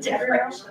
different.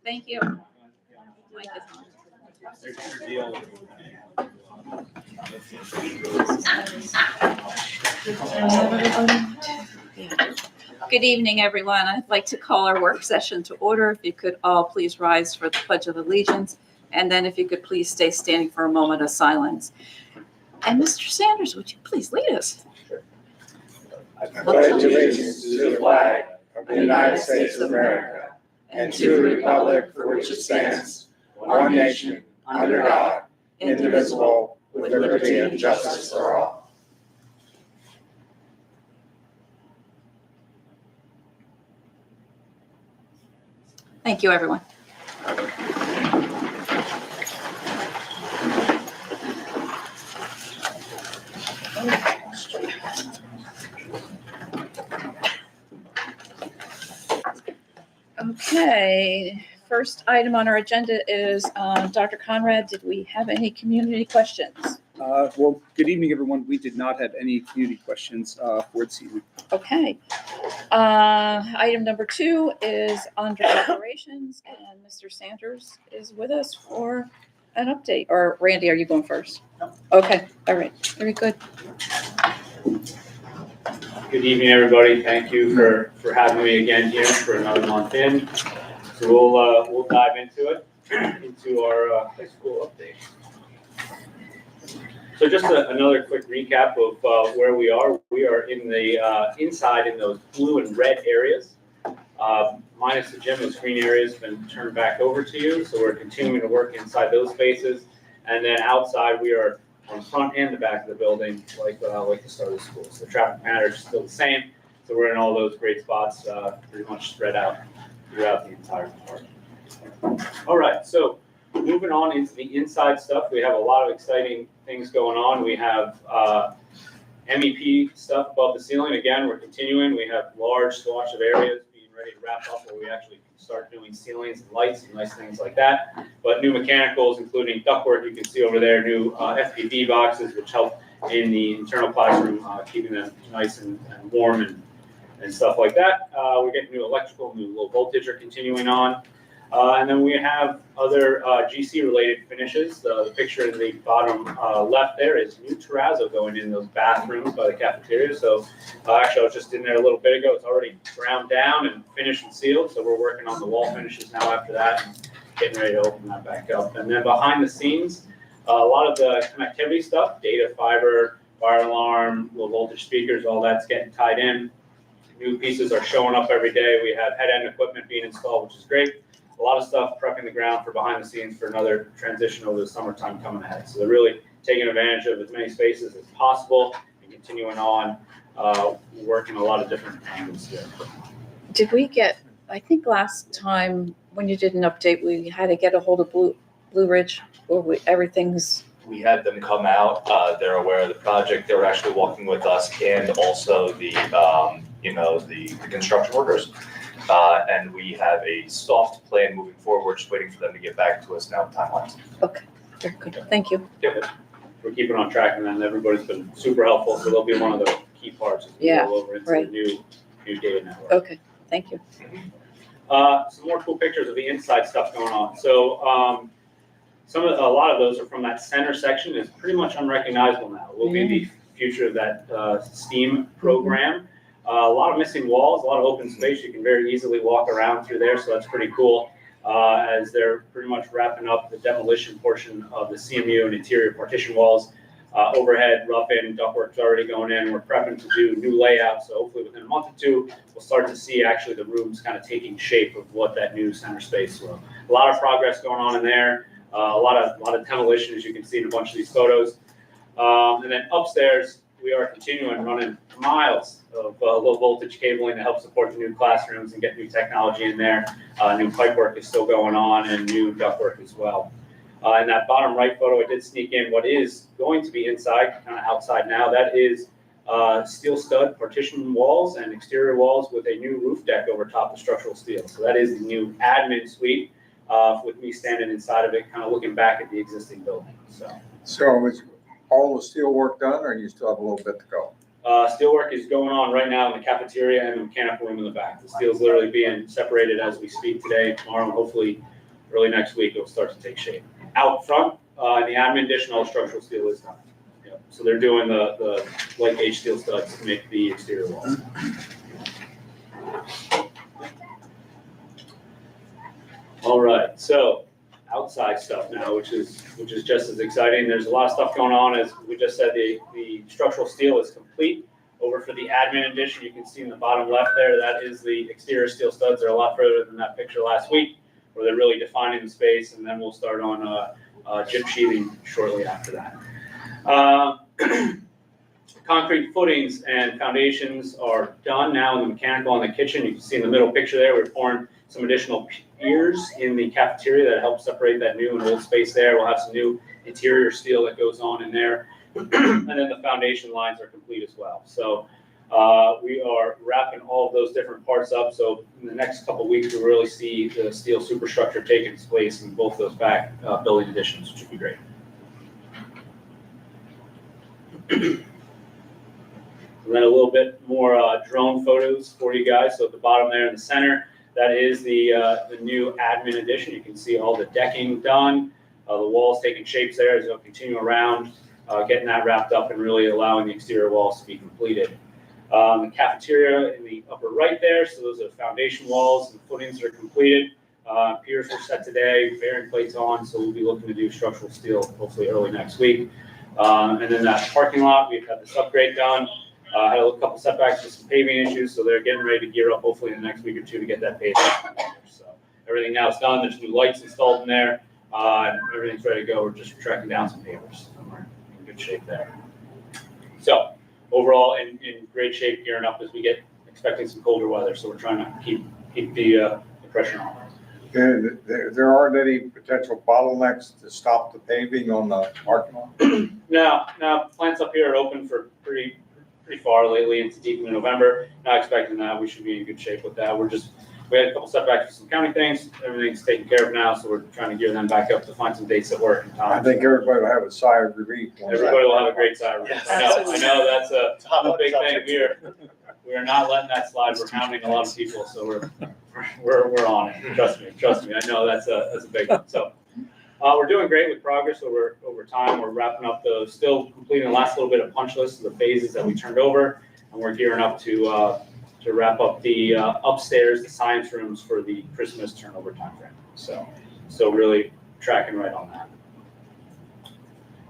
Thank you. Mike is on. Good evening, everyone. I'd like to call our work session to order. If you could all please rise for the Pledge of Allegiance, and then if you could please stay standing for a moment of silence. And Mr. Sanders, would you please lead us? I pledge allegiance to the flag of the United States of America and to the republic for which it stands, one nation, under God, indivisible, with liberty and justice for all. Thank you, everyone. Okay, first item on our agenda is Dr. Conrad. Did we have any community questions? Well, good evening, everyone. We did not have any community questions for this evening. Okay. Item number 2 is under operations, and Mr. Sanders is with us for an update. Or Randy, are you going first? No. Okay, all right, very good. Good evening, everybody. Thank you for having me again here for another month in. So we'll dive into it, into our high school update. So just another quick recap of where we are. We are in the inside in those blue and red areas. Minus the gym, those green areas have been turned back over to you. So we're continuing to work inside those spaces. And then outside, we are on the front and the back of the building, like the start of the school. So the traffic pattern is still the same. So we're in all those great spots, pretty much spread out throughout the entire park. All right, so moving on into the inside stuff, we have a lot of exciting things going on. We have MEP stuff above the ceiling. Again, we're continuing. We have large swatch of areas being ready to wrap up where we actually can start doing ceilings and lights and nice things like that. But new mechanicals, including ductwork, you can see over there, new FPV boxes, which help in the internal classroom, keeping them nice and warm and stuff like that. We're getting new electrical, new low voltage are continuing on. And then we have other GC-related finishes. The picture in the bottom left there is new terrazzo going in those bathrooms by the cafeteria. So actually, I was just in there a little bit ago. It's already ground down and finished and sealed. So we're working on the wall finishes now after that and getting ready to open that back up. And then behind the scenes, a lot of the connectivity stuff, data, fiber, fire alarm, low voltage speakers, all that's getting tied in. New pieces are showing up every day. We have head-end equipment being installed, which is great. A lot of stuff prepping the ground for behind the scenes for another transition over the summertime coming ahead. So they're really taking advantage of as many spaces as possible and continuing on, working a lot of different angles here. Did we get, I think last time when you did an update, we had to get a hold of Blue Ridge, or everything's. We had them come out. They're aware of the project. They were actually walking with us and also the construction workers. And we have a soft plan moving forward, just waiting for them to get back to us now with timelines. Okay, very good. Thank you. Yep. We're keeping on track, and then everybody's been super helpful. So they'll be one of the key parts as we go over into the new data network. Okay, thank you. Some more cool pictures of the inside stuff going on. So a lot of those are from that center section. It's pretty much unrecognizable now. It will be the future of that STEAM program. A lot of missing walls, a lot of open space. You can very easily walk around through there, so that's pretty cool. As they're pretty much wrapping up the demolition portion of the CMU and interior partition walls. Overhead, rough-in, ductwork's already going in. We're prepping to do new layouts, so hopefully within a month or two, we'll start to see actually the rooms kind of taking shape of what that new center space will. A lot of progress going on in there. A lot of demolition, as you can see in a bunch of these photos. And then upstairs, we are continuing running miles of low voltage cabling to help support the new classrooms and get new technology in there. New pipe work is still going on and new ductwork as well. In that bottom right photo, I did sneak in what is going to be inside, kind of outside now. That is steel stud partition walls and exterior walls with a new roof deck over top of structural steel. So that is the new admin suite with me standing inside of it, kind of looking back at the existing building. So is all the steel work done, or you still have a little bit to go? Steelwork is going on right now in the cafeteria and the mechanical room in the back. The steel is literally being separated as we speak today, tomorrow, and hopefully early next week it'll start to take shape. Out front, in the admin addition, all structural steel is done. Yep. So they're doing the light gauge steel studs to make the exterior walls. All right, so outside stuff now, which is just as exciting. There's a lot of stuff going on. As we just said, the structural steel is complete. Over for the admin addition, you can see in the bottom left there, that is the exterior steel studs. They're a lot further than that picture last week, where they're really defining the space, and then we'll start on gyp sheathing shortly after that. Concrete footings and foundations are done now in the mechanical in the kitchen. You can see in the middle picture there, we're pouring some additional piers in the cafeteria that helps separate that new and old space there. We'll have some new interior steel that goes on in there. And then the foundation lines are complete as well. So we are wrapping all of those different parts up. So in the next couple of weeks, we'll really see the steel superstructure taking its place in both those back building additions, which would be great. And then a little bit more drone photos for you guys. So at the bottom there in the center, that is the new admin addition. You can see all the decking done, the walls taking shapes there as they'll continue around, getting that wrapped up and really allowing the exterior walls to be completed. The cafeteria in the upper right there, so those are the foundation walls and footings are completed. Piers were set today, bearing plates on, so we'll be looking to do structural steel hopefully early next week. And then that parking lot, we've had this upgrade done. Had a couple setbacks with some paving issues, so they're getting ready to gear up hopefully in the next week or two to get that paved. So everything now is done. There's new lights installed in there. And everything's ready to go. We're just tracking down some pavers. We're in good shape there. So overall, in great shape, gearing up as we get expecting some colder weather. So we're trying to keep the pressure on. There aren't any potential bottlenecks to stop the paving on the parking lot? No, plants up here are open for pretty far lately into deep into November. Not expecting that. We should be in good shape with that. We had a couple setbacks with some county things. Everything's taken care of now, so we're trying to gear them back up to find some dates that work in time. I think everybody will have a sigh of relief. Everybody will have a great time. Yes. I know that's a big thing. We are not letting that slide. We're hounding a lot of people, so we're on it. Trust me. I know that's a big one. So we're doing great with progress over time. We're wrapping up still completing the last little bit of punch list of the phases that we turned over, and we're gearing up to wrap up the upstairs, the science rooms for the Christmas turnover timeframe. So really tracking right on that.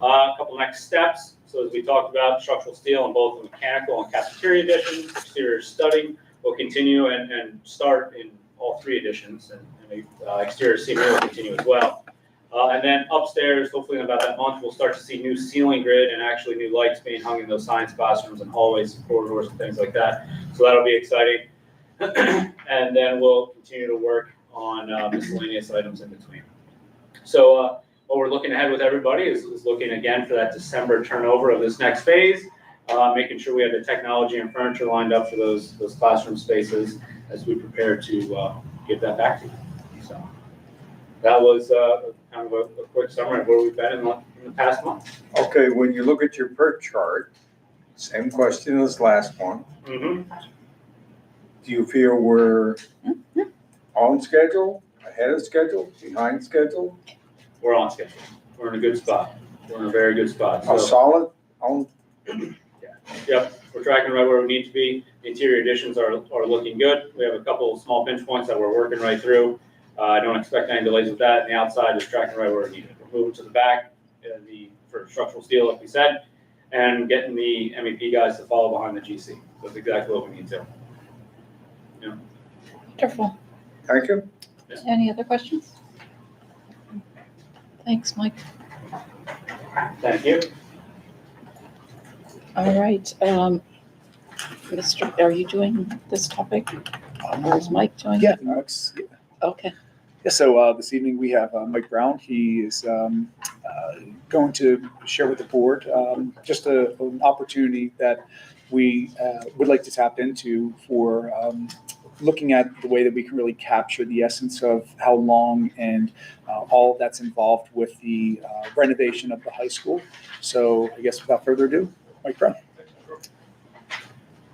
A couple next steps. So as we talked about, structural steel in both the mechanical and cafeteria additions, exterior studding will continue and start in all three additions, and exterior ceiling will continue as well. And then upstairs, hopefully in about that month, we'll start to see new ceiling grid and actually new lights being hung in those science classrooms and hallways and corridors and things like that. So that'll be exciting. And then we'll continue to work on miscellaneous items in between. So what we're looking ahead with everybody is looking again for that December turnover of this next phase, making sure we have the technology and furniture lined up for those classroom spaces as we prepare to get that back to you. So that was kind of a quick summary of where we've been in the past month. Okay, when you look at your PERT chart, same question as last one. Mm-hmm. Do you feel we're on schedule, ahead of schedule, behind schedule? We're on schedule. We're in a good spot. We're in a very good spot. A solid on? Yep, we're tracking right where we need to be. The interior additions are looking good. We have a couple of small pinch points that we're working right through. I don't expect any delays with that. And the outside is tracking right where we need it. We're moving to the back for structural steel, like we said, and getting the MEP guys to follow behind the GC. That's exactly what we need to. Yeah. Wonderful. Thank you. Any other questions? Thanks, Mike. Thank you. All right. Mr., are you doing this topic? Or is Mike doing it? Yeah, no, it's, Okay. yeah, so this evening we have Mike Brown. He is going to share with the board just an opportunity that we would like to tap into for looking at the way that we can really capture the essence of how long and all that's involved with the renovation of the high school. So I guess without further ado, Mike Brown.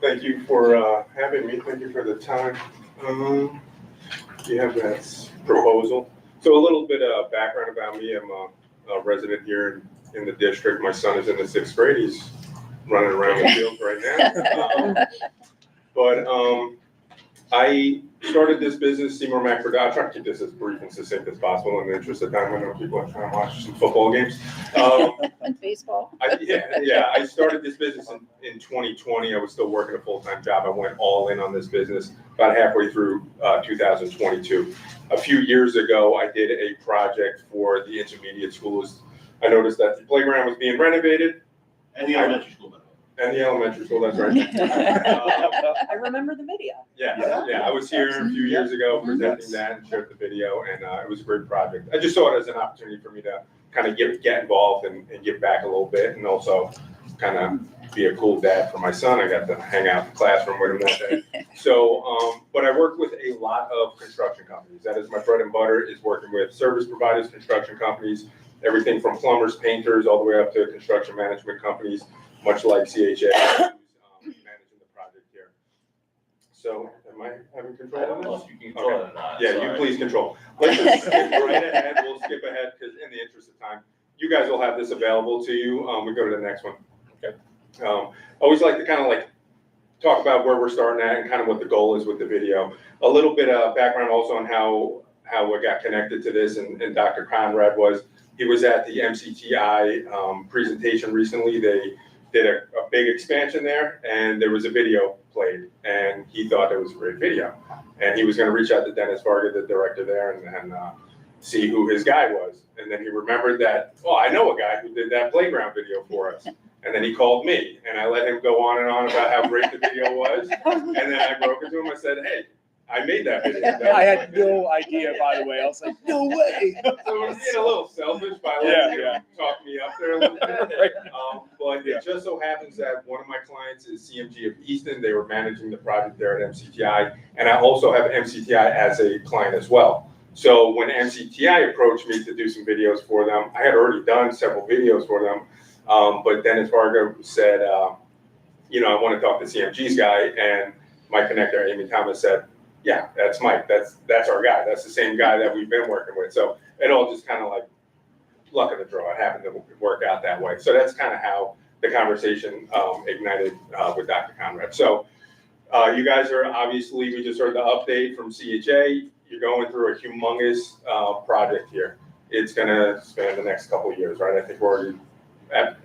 Thank you for having me. Thank you for the time. You have that proposal. So a little bit of background about me. I'm a resident here in the district. My son is in the 6th grade. He's running around the field right now. But I started this business, Seymour Mac Production. I'll try to keep this as brief and succinct as possible in the interest of time. I know people are trying to watch some football games. And baseball. I started this business in 2020. I was still working a full-time job. I went all in on this business about halfway through 2022. A few years ago, I did a project for the intermediate schools. I noticed that the playground was being renovated. And the elementary school, by the way. And the elementary school, that's right. I remember the video. Yeah, I was here a few years ago presenting that and shared the video, and it was a great project. I just saw it as an opportunity for me to kind of get involved and give back a little bit, and also kind of be a cool dad for my son. I got to hang out in the classroom with him that day. So, but I work with a lot of construction companies. That is my bread and butter, is working with service providers, construction companies, everything from plumbers, painters, all the way up to construction management companies, much like CHA, who's managing the project here. So, am I having I control don't know of if this? you can control it or not. Yeah, you sorry. please control. Let's just skip right ahead. We'll skip ahead because in the interest of time, you guys will have this available to you. We go to the next one. Okay. Always like to kind of like talk about where we're starting at and kind of what the goal is with the video. A little bit of background also on how we got connected to this, and Dr. Conrad he was at the MCTI presentation recently. They did a big expansion there, and there was a video played, and he thought it was a great video. And he was going to reach out to Dennis Varga, the director there, and see who his guy was. And then he remembered that, I know a guy who did that playground video for us. And then he called me, and I let him go on and on about how great the video was. And then I broke it to him. I said, hey, I made that video. That was I my had video. no idea, by the way. I was like, no way. So I was being a little selfish by letting him talk me up there a little bit. But it just so happens that one of my clients is CMG of Easton. They were managing the project there at MCTI. And I also have MCTI as a client as well. So when MCTI approached me to do some videos for them, I had already done several videos for them. But Dennis Varga said, I want to talk to CMG's guy. And my connector, Amy Thomas, said, yeah, that's Mike. That's our guy. That's the same guy that we've been working with. So it all just kind of like luck of the draw. It happened to work out that way. So that's kind of how the conversation ignited with Dr. Conrad. So you guys are obviously, we just heard the update from CHA. You're going through a humongous project here. It's going to span the next couple of years, right? I think we're already at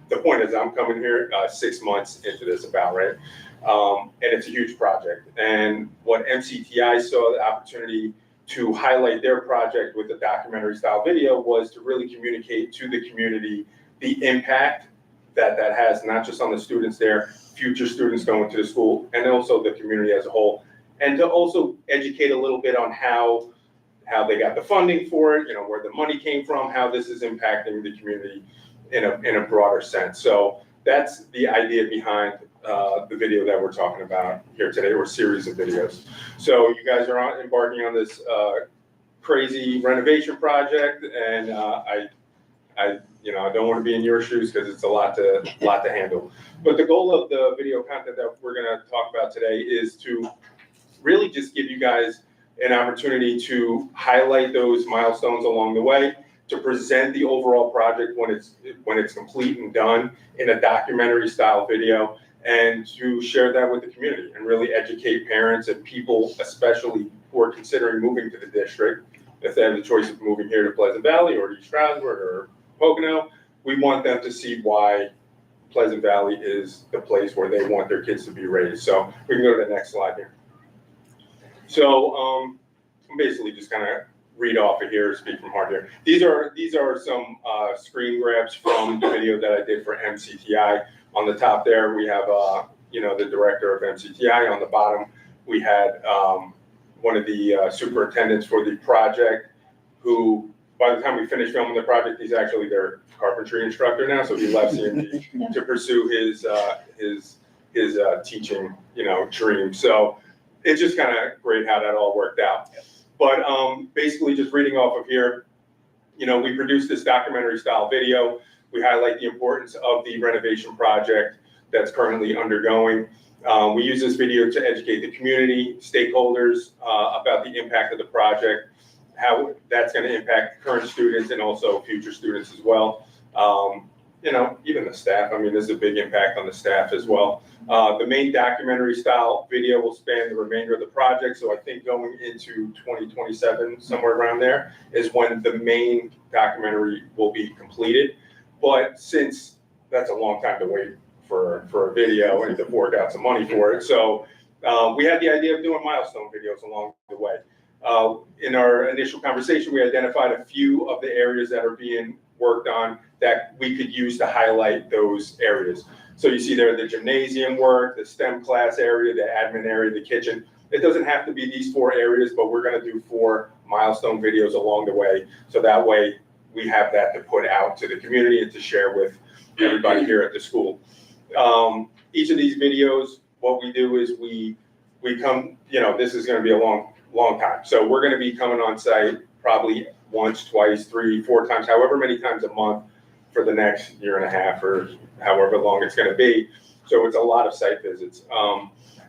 the point is I'm coming here 6 months into this about, right? And it's a huge project. And what MCTI saw the opportunity to highlight their project with a documentary style video was to really communicate to the community the impact that has, not just on the students there, future students going to the school, and also the community as a whole. And to also educate a little bit on how they got the funding for it, where the money came from, how this is impacting the community in a broader sense. So that's the idea behind the video that we're talking about here today, or series of videos. So you guys are embarking on this crazy renovation project, and I don't want to be in your shoes because it's a lot to handle. But the goal of the video content that we're going to talk about today is to really just give you guys an opportunity to highlight those milestones along the way, to present the overall project when it's complete and done in a documentary style video, and to share that with the community and really educate parents and people, especially who are considering moving to the district. If they have the choice of moving here to Pleasant Valley or East Stroudsburg or Pocono, we want them to see why Pleasant Valley is the place where they want their kids to be raised. So we can go to the next slide here. So I'm basically just kind of read off of here, speak from heart here. These are some screen grabs from the video that I did for MCTI. On the top there, we have the director of MCTI. On the bottom, we had one of the superintendents for the project, who by the time we finished filming the project, he's actually their carpentry instructor now. So he left CMG to pursue his teaching dream. So it's just kind of great how that all worked out. But basically, just reading off of here, we produced this documentary style video. We highlight the importance of the renovation project that's currently undergoing. We use this video to educate the community, stakeholders about the impact of the project, how that's going to impact current students and also future students as well. You know, even the staff. I mean, there's a big impact on the staff as well. The main documentary style video will span the remainder of the project. So I think going into 2027, somewhere around there, is when the main documentary will be completed. But since that's a long time to wait for a video and to fork out some money for it. So we had the idea of doing milestone videos along the way. In our initial conversation, we identified a few of the areas that are being worked on that we could use to highlight those areas. So you see there the gymnasium work, the STEM class area, the admin area, the kitchen. It doesn't have to be these 4 areas, but we're going to do 4 milestone videos along the way. So that way we have that to put out to the community and to share with everybody here at the school. Each of these videos, what we do is we come, you know, this is going to be a long time. So we're going to be coming on site probably once, twice, 3, 4 times, however many times a month for the next year and a half or however long it's going to be. So it's a lot of site visits.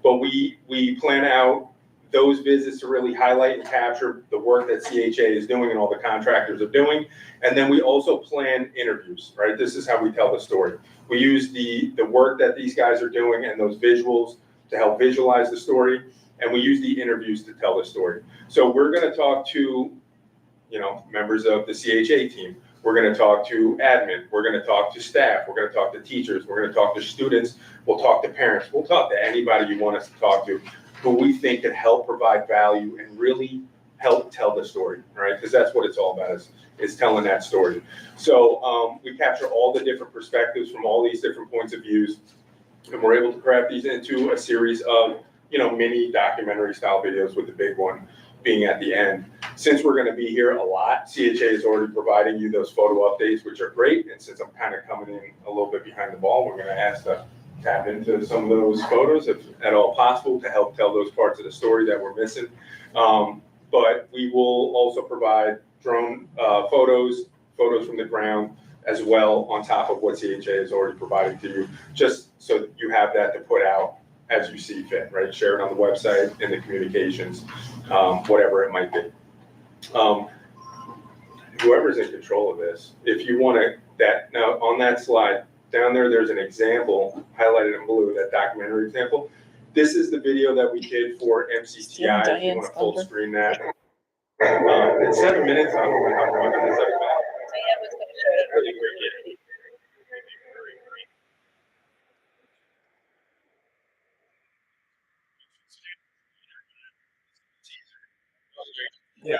But we plan out those visits to really highlight and capture the work that CHA is doing and all the contractors are doing. And then we also plan interviews, right? This is how we tell the story. We use the work that these guys are doing and those visuals to help visualize the story. And we use the interviews to tell the story. So we're going to talk to, you know, members of the CHA team. We're going to talk to admin. We're going to talk to staff. We're going to talk to teachers. We're going to talk to students. We'll talk to parents. We'll talk to anybody you want us to talk to who we think can help provide value and really help tell the story, right? Because that's what it's all about, is telling that story. So we capture all the different perspectives from all these different points of views, and we're able to craft these into a series of, you know, mini documentary style videos, with the big one being at the end. Since we're going to be here a lot, CHA is already providing you those photo updates, which are great. And since I'm kind of coming in a little bit behind the ball, we're going to ask to tap into some of those photos, if at all possible, to help tell those parts of the story that we're missing. But we will also provide drone photos from the ground as well, on top of what CHA is already providing to you, just so that you have that to put out as you see fit, right? Share it on the website, in the communications, whatever it might be. Whoever's in control of this, if you want to, now on that slide, down there's an example highlighted in blue, that documentary example. This is the video that we did for MCTI, if you want to full screen that. It's 7 minutes, I don't know how long it is. Really quick. Yeah.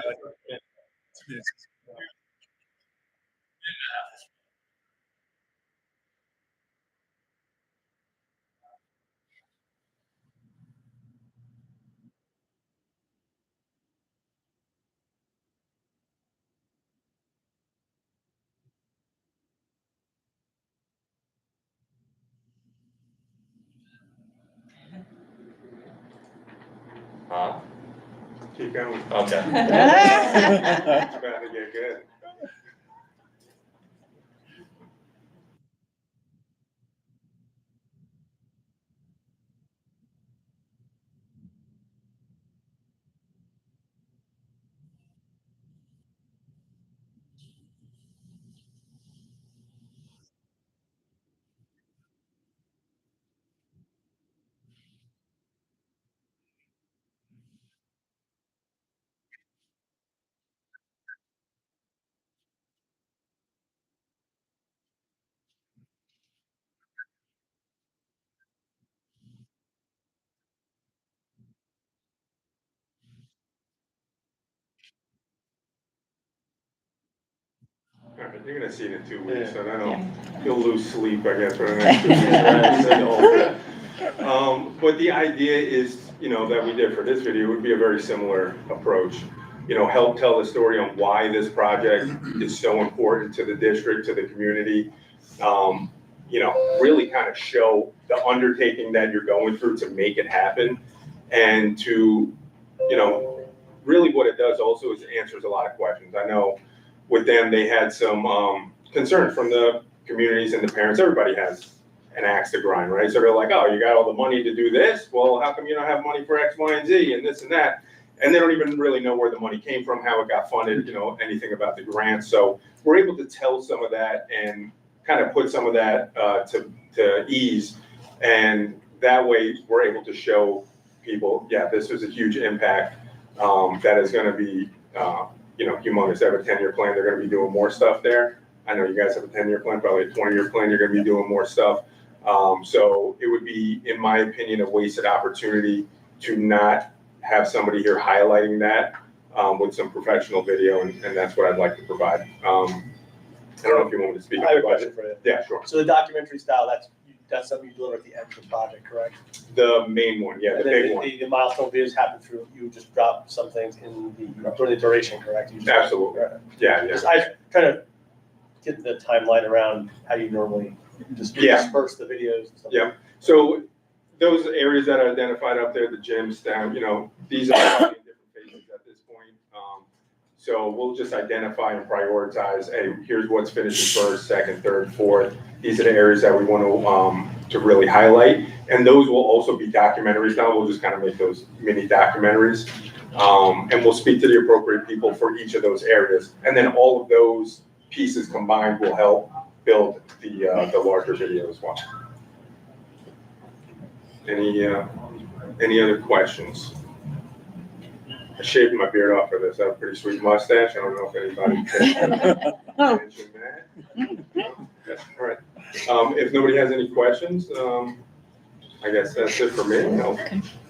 Huh? Keep going. Okay. It's about to get good. All right, you're gonna see it in 2 weeks, so then you'll lose sleep, I guess, for the next 2 weeks. Right? But the idea is, you know, that we did for this video would be a very similar approach. You know, help tell the story on why this project is so important to the district, to the community. You know, really kind of show the undertaking that you're going through to make it happen, and to, you know, really what it does also is answers a lot of questions. I know with them, they had some concerns from the communities and the parents. Everybody has an axe to grind, right? So they're like, oh, you got all the money to do this? Well, how come you don't have money for X, Y, and Z and this and that? And they don't even really know where the money came from, how it got funded, anything about the grant. So we're able to tell some of that and kind of put some of that to ease. And that way we're able to show people, yeah, this was a huge impact that is going to be, humongous. They have a 10-year plan. They're going to be doing more stuff there. I know you guys have a 10-year plan, probably a 20-year plan. You're going to be doing more stuff. So it would be, in my opinion, a wasted opportunity to not have somebody here highlighting that with some professional video, and that's what I'd like to provide. I don't know if you want me to speak. I have a question for you. Yeah, sure. So the documentary style, that's something you deliver at the end of the project, correct? The main one, yeah, the And then big one. The milestone videos happen through, you just drop some things during the duration, correct? You just- Absolutely. Yeah, yeah. Just, I try to get the timeline around how you normally just Yeah. disperse the videos and stuff. Yeah. So those areas that are identified up there, the gyms down, these are probably in different phases at this point. So we'll just identify and prioritize, hey, here's what's finishing first, second, third, fourth. These are the areas that we want to really highlight. And those will also be documentaries now. We'll just kind of make those mini documentaries. And we'll speak to the appropriate people for each of those areas. And then all of those pieces combined will help build the larger video as well. Any other questions? I shaved my beard off for this. I have a pretty sweet mustache. I don't know if anybody can mention that. No? Yes, all right. If nobody has any questions, I guess that's it for me. I'll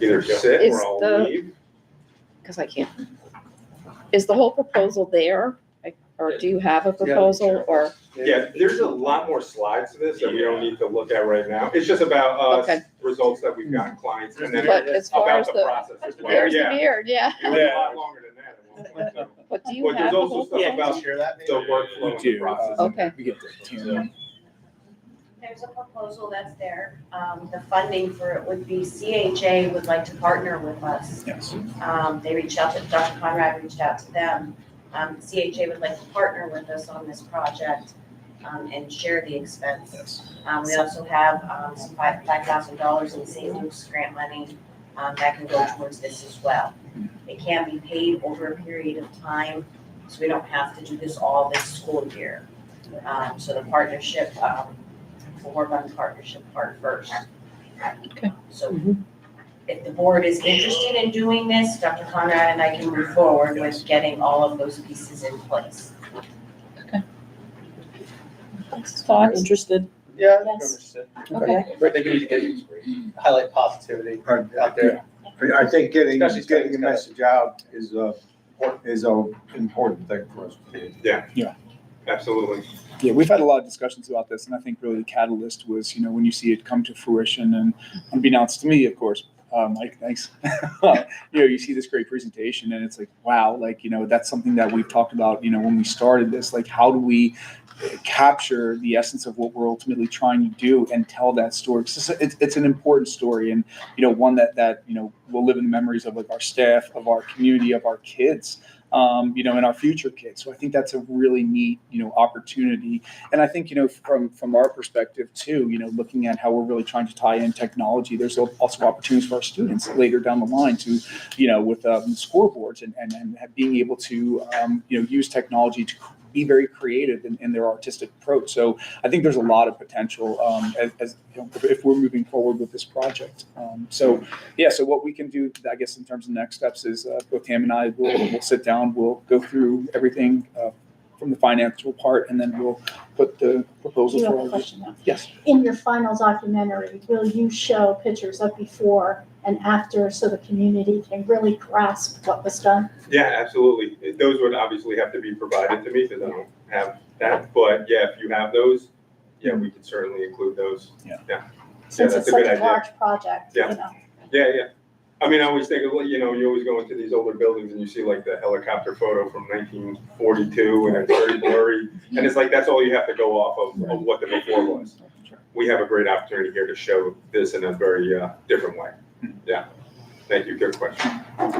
either sit Is or I'll the- leave. Because I can't. Is the whole proposal there? Or do you have a proposal or? Yeah, there's a lot more slides to this that we don't need to look at right now. It's just about Okay. results that we've gotten clients, and then But as far about as the the, process as well. there's the Yeah, beard, yeah. it was a lot longer than that at one point, so. But do you But there's have a also whole stuff Yeah, proposal? can you share that? The workflow We and the do. process. Okay. We get the Tammy. There's a proposal that's there. The funding for it would be CHA would like to partner with us. Yes. They reached out to, Dr. Conrad reached out to them. CHA would like to partner with us on this project and share the expense. Yes. We also have some $5,000 in St. Luke's grant money that can go towards this as well. It can be paid over a period of time, so we don't have to do this all this school year. So the partnership, we'll work on the partnership part first. Okay. So if the board is interested in doing this, Dr. Conrad and I can move forward with getting all of those pieces in place. Thoughts? Interested? Yeah, I'm Yes. interested. Okay. But they need to get, highlight positivity out there. I think getting Especially the students. message out is a important thing for us to do. Absolutely. Yeah, we've had a lot of discussions about this, and I think really the catalyst was, when you see it come to fruition, and unbeknownst to me, of course, Mike, thanks. You see this great presentation, and it's like, wow, that's something that we've talked about, when we started this, like, how do we capture the essence of what we're ultimately trying to do and tell that story? It's an important story, and one that will live in the memories of like our staff, of our community, of our kids, and our future kids. So I think that's a really neat opportunity. And I think from our perspective too, looking at how we're really trying to tie in technology, there's also opportunities for our students later down the line to with scoreboards and being able to use technology to be very creative in their artistic approach. So I think there's a lot of potential as if we're moving forward with this project. So what we can do, I guess, in terms of next steps is both Tam and I will sit down, we'll go through everything from the financial part, and then we'll put the proposal You have a forward. question now. Yes. In your final documentary, will you show pictures of before and after so the community can really grasp what was done? Yeah, absolutely. Those would obviously have to be provided to me because I don't have that. But yeah, if you have those, yeah, we could certainly include those. Yeah. Since that's it's a good such a idea. large project, Yeah. Yeah. I mean, I always think of, you always go into these older buildings and you see like the helicopter photo from 1942 and it's very blurry. And it's like, that's all you have to go off of what the before was. We have a great opportunity here to show this in a very different way. Yeah. Thank you. Good question. All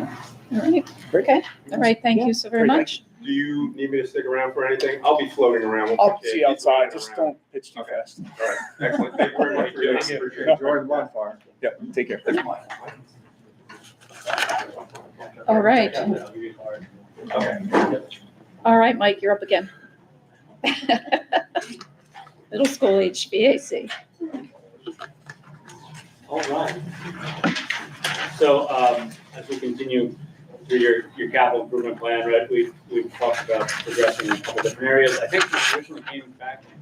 right. Okay. All right. Thank you so very Great, much. Do you need me to stick around for anything? I'll be floating around. We'll I'll keep see you outside, floating just around. don't pitch too Okay. fast. All right, excellent. Thank you very much for your time. Appreciate it. Enjoy the bonfire. Yep, take care. All right. Okay. All right, Mike, you're up again. Middle school HVAC. All right. So, as we continue through your capital improvement plan, right, we've talked about progressing in a couple different areas. I think we originally came back in,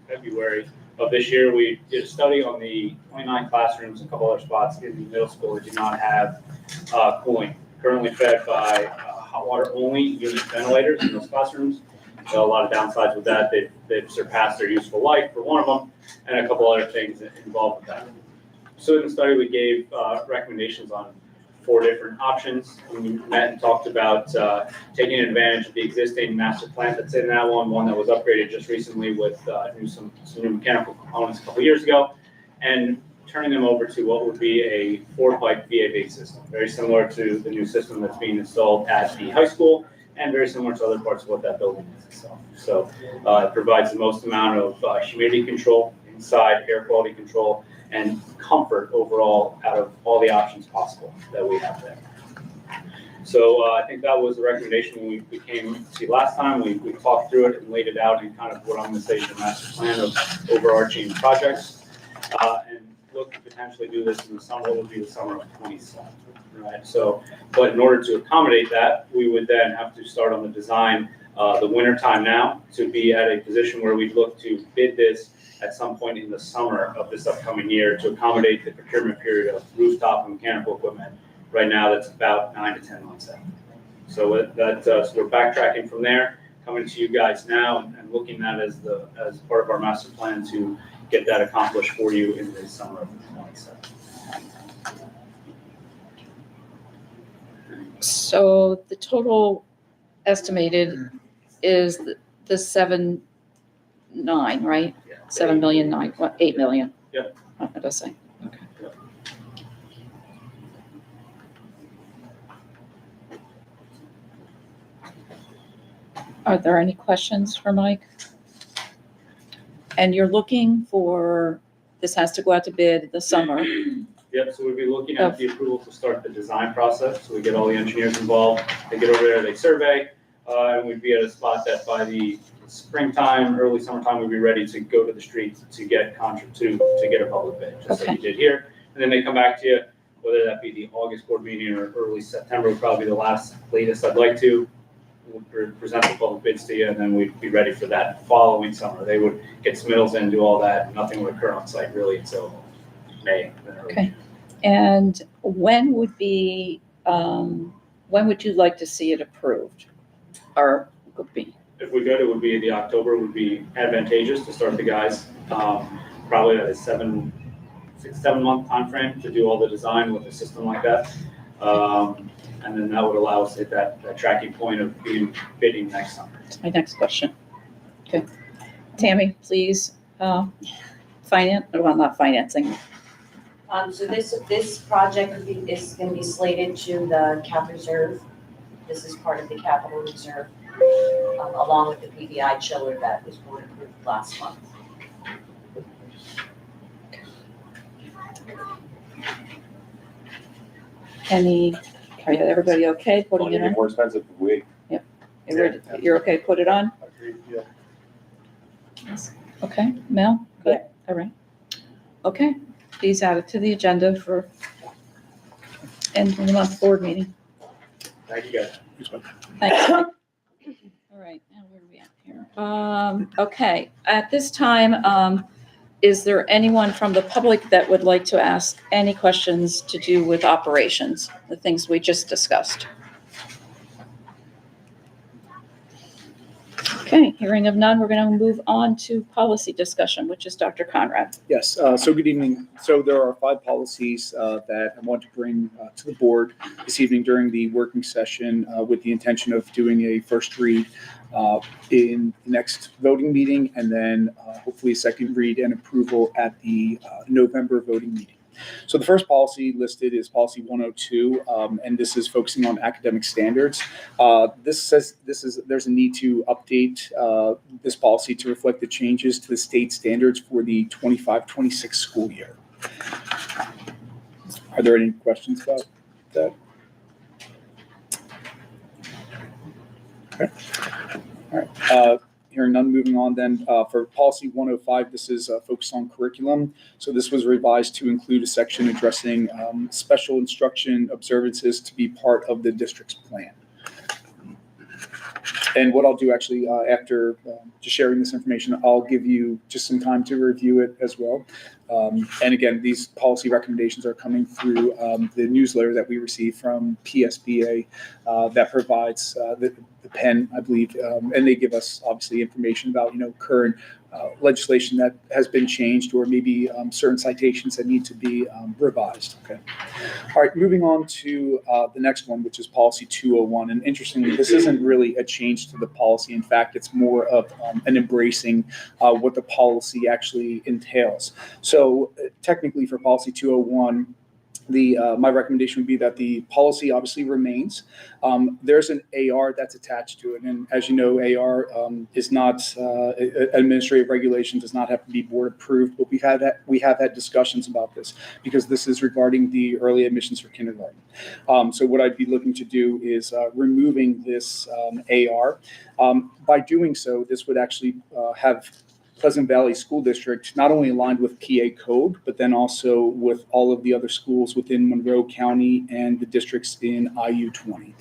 February of this year. We did a study on the 29 classrooms, a couple other spots in the middle school that do not have cooling, currently fed by hot water only unit ventilators in those classrooms. So a lot of downsides with that. They've surpassed their useful life for one of them, and a couple other things involved with that. So in the study, we gave recommendations on 4 different options. We met and talked about taking advantage of the existing master plant that's in that one that was upgraded just recently with some new mechanical components a couple years ago, and turning them over to what would be a 4-pipe VA-based system, very similar to the new system that's being installed at the high school, and very similar to other parts of what that building is itself. So it provides the most amount of humidity control inside, air quality control, and comfort overall out of all the options possible that we have there. So I think that was the recommendation when we came to see last time. We talked through it and laid it out in kind of what I'm going to say is the master plan of overarching projects, and look to potentially do this in the summer. It would be the summer of 27, right? So, but in order to accommodate that, we would then have to start on the design the winter time now to be at a position where we'd look to bid this at some point in the summer of this upcoming year to accommodate the procurement period of rooftop and mechanical equipment. Right now, that's about 9 to 10 months out. So so we're backtracking from there, coming to you guys now and looking at as part of our master plan to get that accomplished for you in the summer of 27. So the total estimated is the 7.9, right? 7,000,009, what, 8 million? Yep. What did I say? Okay. Yep. Are there any questions for Mike? And you're looking for, this has to go out to bid this summer. Yep, so we'd be looking at the approval to start the design process. So we get all the engineers involved, they get over there, they survey, and we'd be at a spot that by the springtime, early summertime, we'd be ready to go to the streets to get to get a public bid, just like you did here. And then they come back to you, whether that be the August board meeting or early September would probably be the latest I'd like to. We'll present the public bids to you, and then we'd be ready for that following summer. They would get submittals in, do all that, nothing would occur on site really until May. Okay. And when would you like to see it approved? Or would be? If we could, it would be the October would be advantageous to start the guys. Probably at a 6-7 month timeframe to do all the design with a system like that. And then that would allow us to hit that tracking point of bidding next summer. That's my next question. Okay. Tammy, please, not financing. So this project is gonna be slated to the cap reserve. This is part of the capital reserve, along with the PVI chiller that was board approved last month. Are everybody okay putting it on? More expensive than we. You're okay, put it on? Agreed, yeah. Okay, Mel? Good, all right. Okay, please add it to the agenda for end of the month board meeting. Thank you guys. Thanks. All right, now where are we at here? Okay, at this time, is there anyone from the public that would like to ask any questions to do with operations, the things we just discussed? Okay, hearing of none, we're going to move on to policy discussion, which is Dr. Conrad. Yes, so good evening. So there are 5 policies that I want to bring to the board this evening during the working session with the intention of doing a first read in the next voting meeting, and then hopefully a second read and approval at the November voting meeting. So the first policy listed is policy 102, and this is focusing on academic standards. This says there's a need to update this policy to reflect the changes to the state standards for the 25-26 school year. Are there any questions about that? Okay. All right. Hearing none, moving on then. For policy 105, this is focused on curriculum. So this was revised to include a section addressing special instruction observances to be part of the district's plan. And what I'll do actually after just sharing this information, I'll give you just some time to review it as well. And again, these policy recommendations are coming through the newsletter that we receive from PSBA that provides the pen, I believe, and they give us obviously information about, current legislation that has been changed or maybe certain citations that need to be revised. Okay. All right, moving on to the next one, which is policy 201. And interestingly, this isn't really a change to the policy. In fact, it's more of an embracing what the policy actually entails. So technically for policy 201, my recommendation would be that the policy obviously remains. There's an AR that's attached to it, and as you know, AR is not administrative regulation, does not have to be board approved. But we have had discussions about this because this is regarding the early admissions for kindergarten. So what I'd be looking to do is removing this AR. By doing so, this would actually have Pleasant Valley School District not only aligned with PA code, but then also with all of the other schools within Monroe County and the districts in IU-20.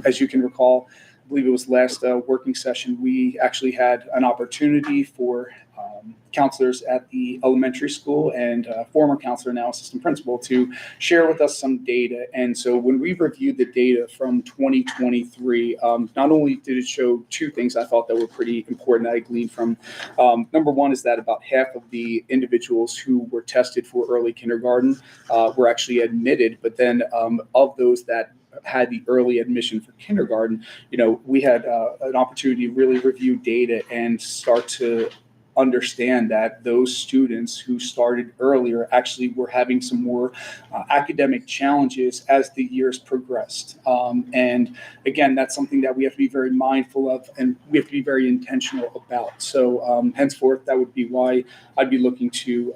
As you can recall, I believe it was last working session, we actually had an opportunity for counselors at the elementary school and former counselor, now assistant principal, to share with us some data. And so when we reviewed the data from 2023, not only did it show two things I thought that were pretty important that I gleaned from. Number one is that about half of the individuals who were tested for early kindergarten were actually admitted, but then of those that had the early admission for kindergarten, we had an opportunity to really review data and start to understand that those students who started earlier actually were having some more academic challenges as the years progressed. And again, that's something that we have to be very mindful of and we have to be very intentional about. So henceforth, that would be why I'd be looking to,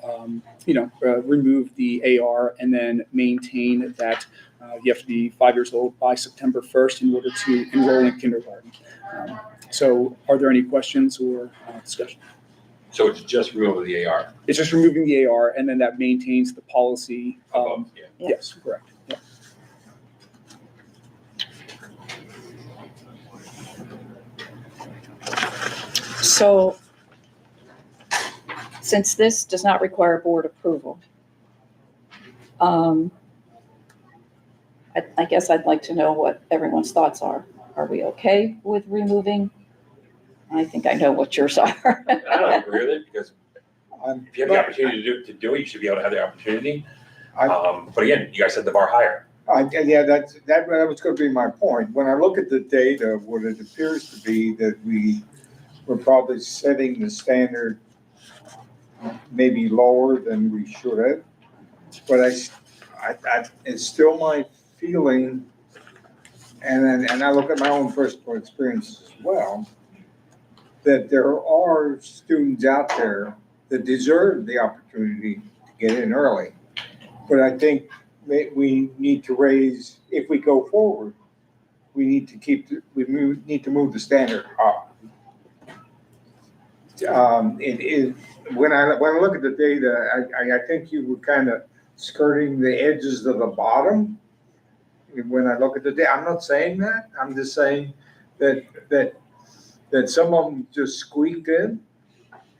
remove the AR and then maintain that you have to be 5 years old by September 1st in order to enroll in kindergarten. So are there any questions or discussion? So it's just removing the AR It's just removing the AR, and then that maintains the policy. above, yeah. Yes, correct. Yeah. So since this does not require board approval, I guess I'd like to know what everyone's thoughts are. Are we okay with removing? I think I know what yours are. I don't agree with it because if you have the opportunity to do it, you should be able to have the opportunity. But again, you guys set the bar higher. Yeah, that was gonna be my point. When I look at the data, what it appears to be that we're probably setting the standard maybe lower than we should have. But it's still my feeling, and I look at my own personal experience as well, that there are students out there that deserve the opportunity to get in early. But I think we need to raise, if we go forward, we need to move the standard up. When I look at the data, I think you were kind of skirting the edges of the bottom. When I look at the data, I'm not saying that. I'm just saying that some of them just squeaked in.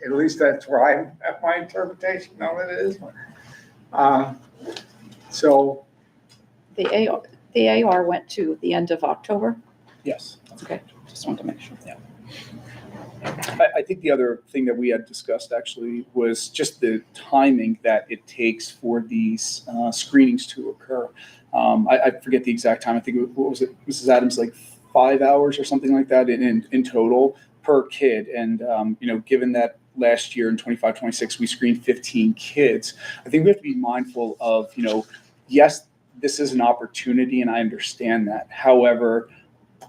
At least that's where my interpretation of it is. So The AR went to the end of October? Yes. Okay, just wanted to make sure. Yeah. I think the other thing that we had discussed actually was just the timing that it takes for these screenings to occur. I forget the exact time. I think what was it, Mrs. Adams, like 5 hours or something like that in total per kid. And given that last year in 25-26, we screened 15 kids. I think we have to be mindful of, yes, this is an opportunity and I understand that. However,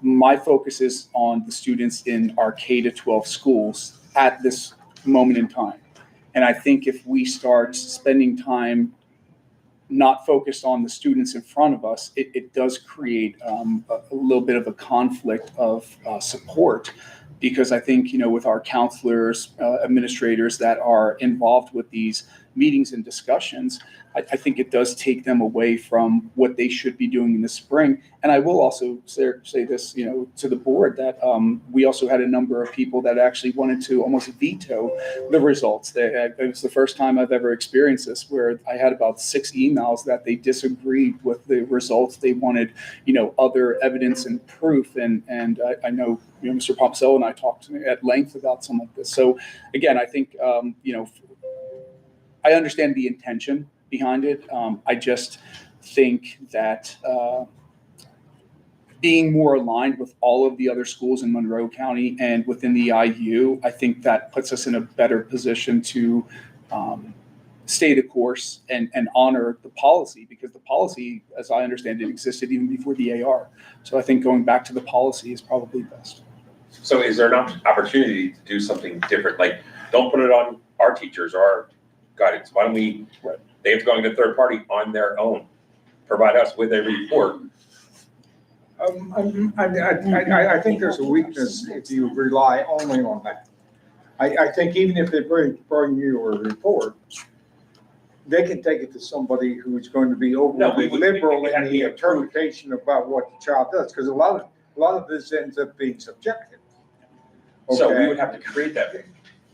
my focus is on the students in our K-12 schools at this moment in time. And I think if we start spending time not focused on the students in front of us, it does create a little bit of a conflict of support. Because I think, with our counselors, administrators that are involved with these meetings and discussions, I think it does take them away from what they should be doing in the spring. And I will also say this, to the board that we also had a number of people that actually wanted to almost veto the results. It was the first time I've ever experienced this, where I had about 6 emails that they disagreed with the results. They wanted, other evidence and proof. And I know, Mr. Pomcil and I talked at length about some of this. So again, I think, I understand the intention behind it. I just think that being more aligned with all of the other schools in Monroe County and within the IU, I think that puts us in a better position to stay the course and honor the policy, because the policy, as I understand it, existed even before the AR. So I think going back to the policy is probably best. So is there an opportunity to do something different? Like, don't put it on our teachers or our guidance. Why don't we, they have to go into third party on their own, provide us with a report. I think there's a weakness if you rely only on that. I think even if they bring you a report, they can take it to somebody who's going to be overly liberal in the interpretation about what the child does, because a lot of this ends up being subjective. So we Okay? would have to create that.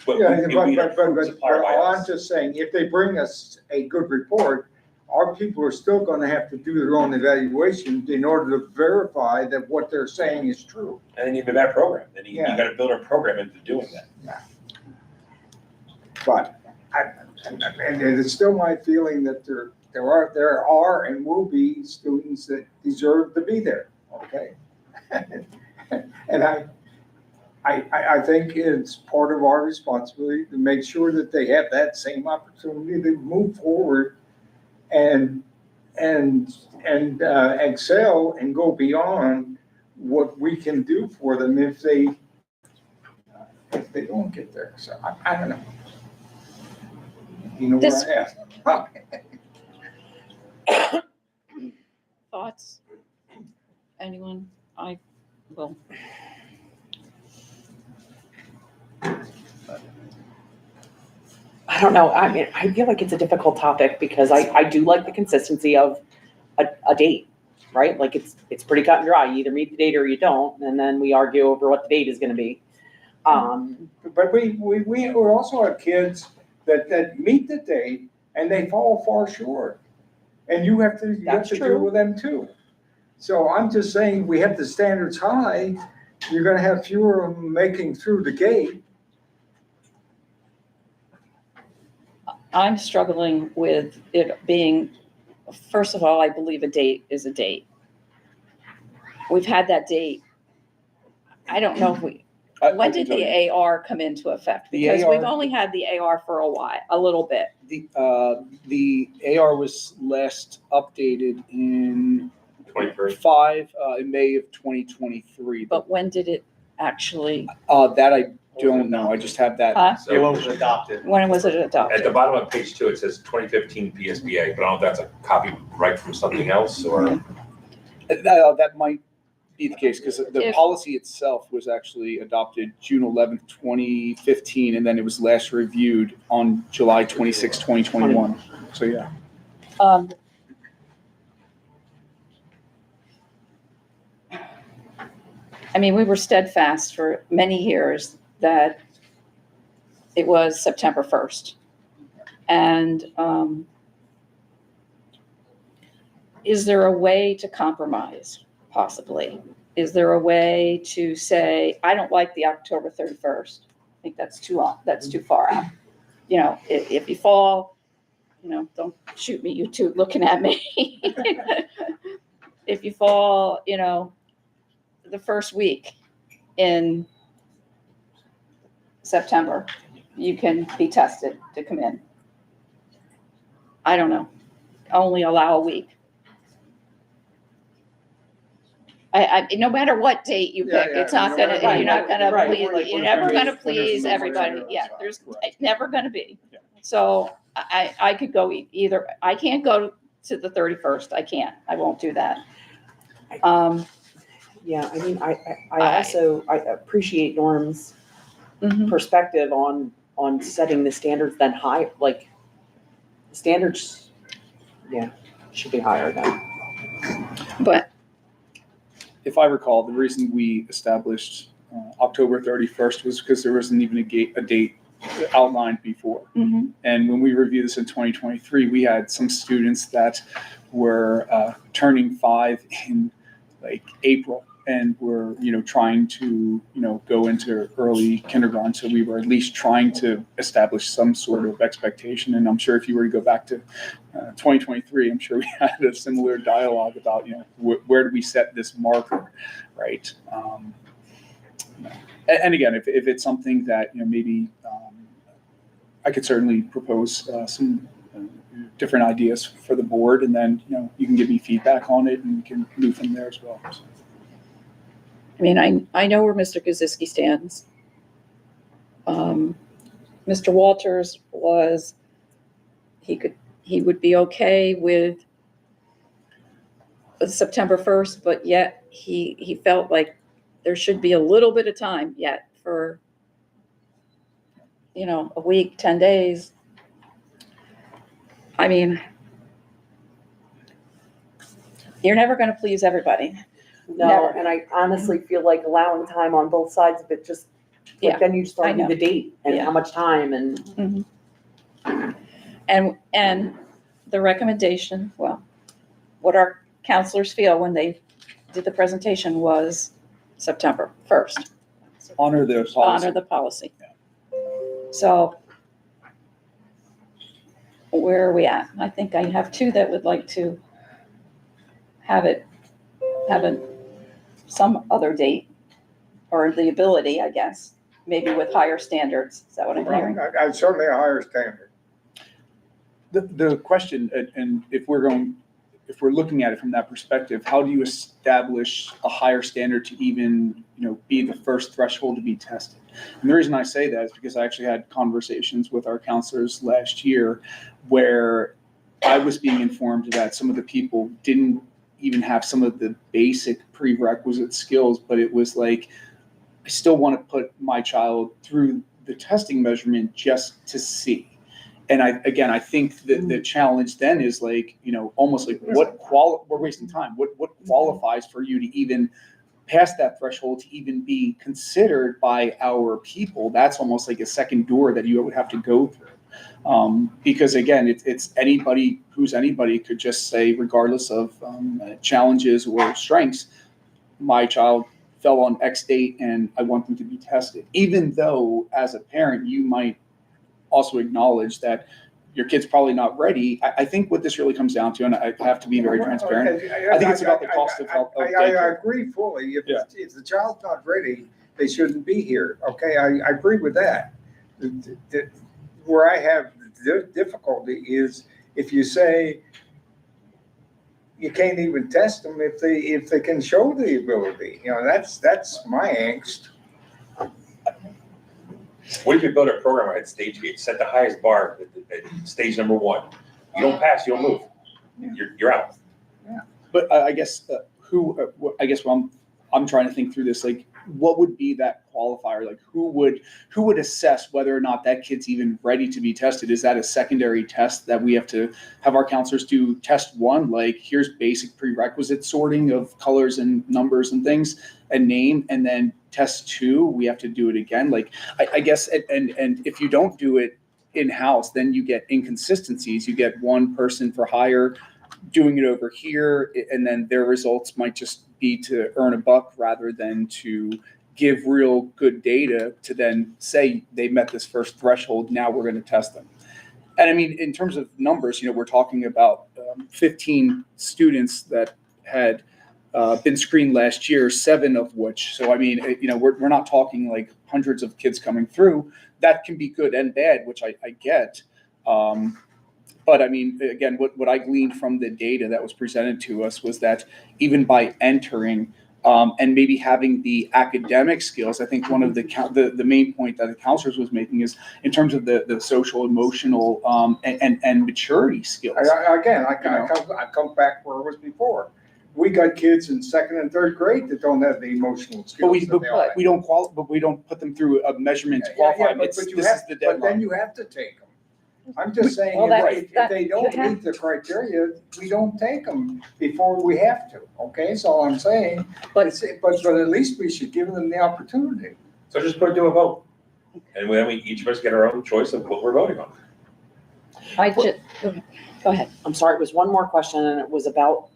But Yeah, it would be approved supplier by I'm us. just saying, if they bring us a good report, our people are still gonna have to do their own evaluation in order to verify that what they're saying is true. And then you have that program, then you Yeah. gotta build a program into doing that. But and it's still my feeling that there are and will be students that deserve to be there, okay? And I think it's part of our responsibility to make sure that they have that same opportunity to move forward and excel and go beyond what we can do for them if they don't get there. So I don't know. You know This- where I am. Thoughts? Anyone? I will. I don't know. I mean, I feel like it's a difficult topic because I do like the consistency of a date, right? Like it's pretty cut and dry. You either meet the date or you don't, and then we argue over what the date is going to be. But we also have kids that meet the date and they fall far short. And you have to That's deal true. with them too. So I'm just saying, we have the standards high, you're gonna have fewer of them making through the gate. I'm struggling with it being, first of all, I believe a date is a date. We've had that date. I don't know if when did the AR come into effect? The Because we've AR only had the AR for a while, a little bit. The AR was last updated in 23. in May of 2023. But when did it actually, That I don't know. I just have that. huh? Yeah, when was it adopted? When was it At adopted? the bottom of page 2, it says 2015 PSBA, but I don't know if that's a copy right from something else or. That might be the case, because the If- policy itself was actually adopted June 11th, 2015, and then it was last reviewed on July 26, 2021. So, yeah. I mean, we were steadfast for many years that it was September 1st. And is there a way to compromise, possibly? Is there a way to say, I don't like the October 31st? I think that's too far out. You know, if you fall, don't shoot me, you two looking at me. If you fall, the first week in September, you can be tested to come in. I don't know, only allow a week. No matter what date you Yeah, pick, yeah, it's not no gonna, matter you're not gonna Right. please, you're never gonna When there's please no everybody. zero Yeah, shot. there's, Correct. it's never gonna be. Yeah. So I could go either, I can't go to the 31st, I can't, I won't do that. Yeah, I mean, I appreciate Norm's Mhm. perspective on setting the standards then high, like, the standards, yeah, should be higher then. But, If I recall, the reason we established October 31st was because there wasn't even a date outlined before. mhm, And when we reviewed this in 2023, we had some students that were turning 5 in like April and were, trying to, go into early kindergarten. So we were at least trying to establish some sort of expectation. And I'm sure if you were to go back to 2023, I'm sure we had a similar dialogue about, where do we set this marker, right? And again, if it's something that, maybe I could certainly propose some different ideas for the board, and then, you can give me feedback on it and we can move from there as well. I mean, I know where Mr. Kaczynski stands. Mr. Walters he would be okay with September 1st, but yet he felt like there should be a little bit of time yet for, a week, 10 days. I mean, you're never going to please everybody. No, Never. and I honestly feel like allowing time on both sides of it, just, Yeah, like, then you just I argue know. the date and Yeah. how much time and. And the recommendation, well, what our counselors feel when they did the presentation was September 1st. Honor the policy. Honor the policy. So where are we at? I think I have two that would like to have some other date, or the ability, I guess, maybe with higher standards. Is that what I'm hearing? I'd certainly a higher standard. The question, and if we're looking at it from that perspective, how do you establish a higher standard to even, be the first threshold to be tested? And the reason I say that is because I actually had conversations with our counselors last year where I was being informed that some of the people didn't even have some of the basic prerequisite skills, but it was like, I still want to put my child through the testing measurement just to see. And I think that the challenge then is like, almost like we're wasting time. What qualifies for you to even pass that threshold to even be considered by our people? That's almost like a second door that you would have to go through. Because again, it's anybody who's anybody could just say, regardless of challenges or strengths, my child fell on X date and I want them to be tested. Even though as a parent, you might also acknowledge that your kid's probably not ready. I think what this really comes down to, and I have to be very transparent, I think it's about the cost of health. I agree fully. If the child's not ready, they shouldn't be here. Okay, I agree with that. Where I have the difficulty is if you say you can't even test them if they can show the ability. That's my angst. What if you build a program at stage gate, set the highest bar at stage number 1? You don't pass, you don't move. You're out. But I guess when I'm trying to think through this, like, what would be that qualifier? Like, who would assess whether or not that kid's even ready to be tested? Is that a secondary test that we have to have our counselors do? Test 1, like, here's basic prerequisite sorting of colors and numbers and things and name, and then test 2, we have to do it again. Like, I guess, and if you don't do it in-house, then you get inconsistencies. You get one person for hire doing it over here, and then their results might just be to earn a buck rather than to give real good data to then say they met this first threshold, now we're going to test them. And I mean, in terms of numbers, we're talking about 15 students that had been screened last year, 7 of which, so I mean, we're not talking like hundreds of kids coming through. That can be good and bad, which I get. But I mean, again, what I gleaned from the data that was presented to us was that even by entering and maybe having the academic skills, I think one of the main point that the counselors was making is in terms of the social, emotional, and maturity skills. I come back where it was before. We got kids in 2nd and 3rd grade that don't have the emotional skills. But we don't put them through a measurement to qualify. But This is the deadline. then you have to take them. I'm just saying, Well, if they don't meet the criteria, we don't take them before we have to, okay? That's all I'm saying. But at least we should give them the opportunity. So just put it to a vote. And then we each of us get our own choice of what we're voting on. Go ahead. I'm sorry, it was one more question, and it was about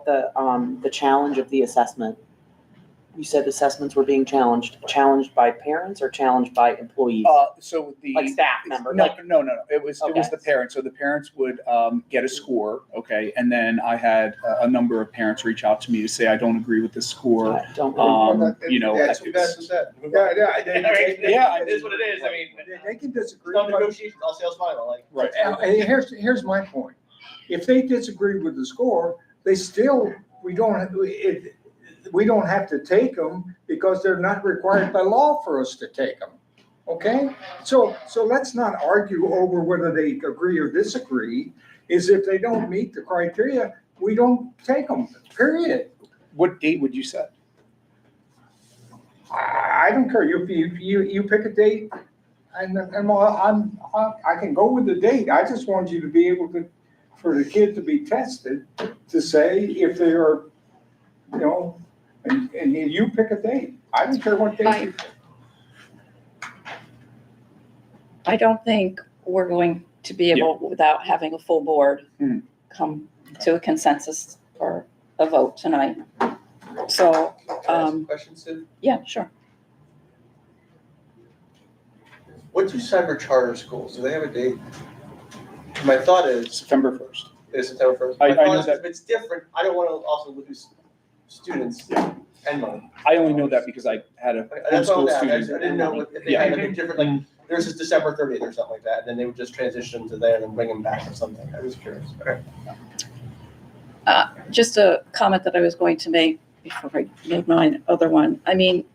the challenge of the assessment. You said assessments were being challenged by parents or challenged by employees? So the Like staff members? No. It was Okay. the parents. So the parents would get a score, okay, and then I had a number of parents reach out to me to say I don't agree with the score. I don't. That's that. Yeah, It is what it is, I mean, They can disagree. no negotiations, all sales final, like. Right. And here's my point. If they disagree with the score, we don't have to take them because they're not required by law for us to take them. Okay? So let's not argue over whether they agree or disagree. Is if they don't meet the criteria, we don't take them, period. What date would you set? I don't care. You pick a date and I can go with the date. I just want you to be able to, for the kid to be tested to say if they are, and you pick a date. I don't care what date you pick. I don't think we're going to be able, without having a full board, Mhm. come to a consensus or a vote tonight. So, Question, Sue? yeah, sure. What do cyber charter schools, do they have a date? My thought is, September 1st. is September 1st. I My know thought is that- if it's different, I don't want to also lose students and money. I only know that because I had a That's all homeschool that, I student. didn't know if they had a different, like, theirs is December 30th or something like that, and then they would just transition to there and then bring them back or something. I was curious. Okay. Just a comment that I was going to make before I made my other one. I mean,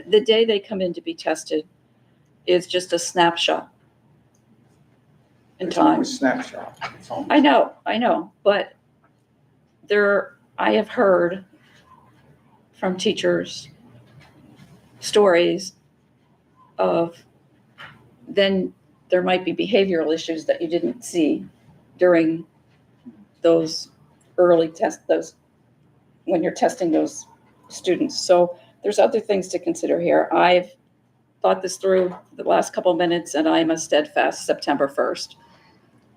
the day they come in to be tested is just a snapshot in It's time. always snapshot. It's always- I know, but I have heard from teachers stories of then there might be behavioral issues that you didn't see during those early tests, when you're testing those students. So there's other things to consider here. I've thought this through the last couple of minutes and I'm a steadfast September 1st.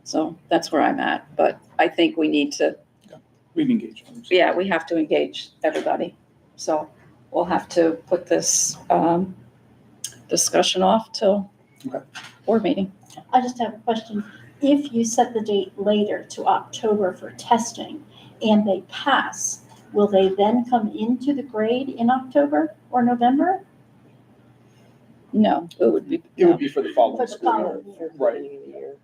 So that's where I'm at, but I think we need to, We've engaged. we have to engage everybody. So we'll have to put this discussion off till Okay. board meeting. I just have a question. If you set the date later to October for testing and they pass, will they then come into the grade in October or November? No, it would be. It would be for the following For the school year. following year. Right.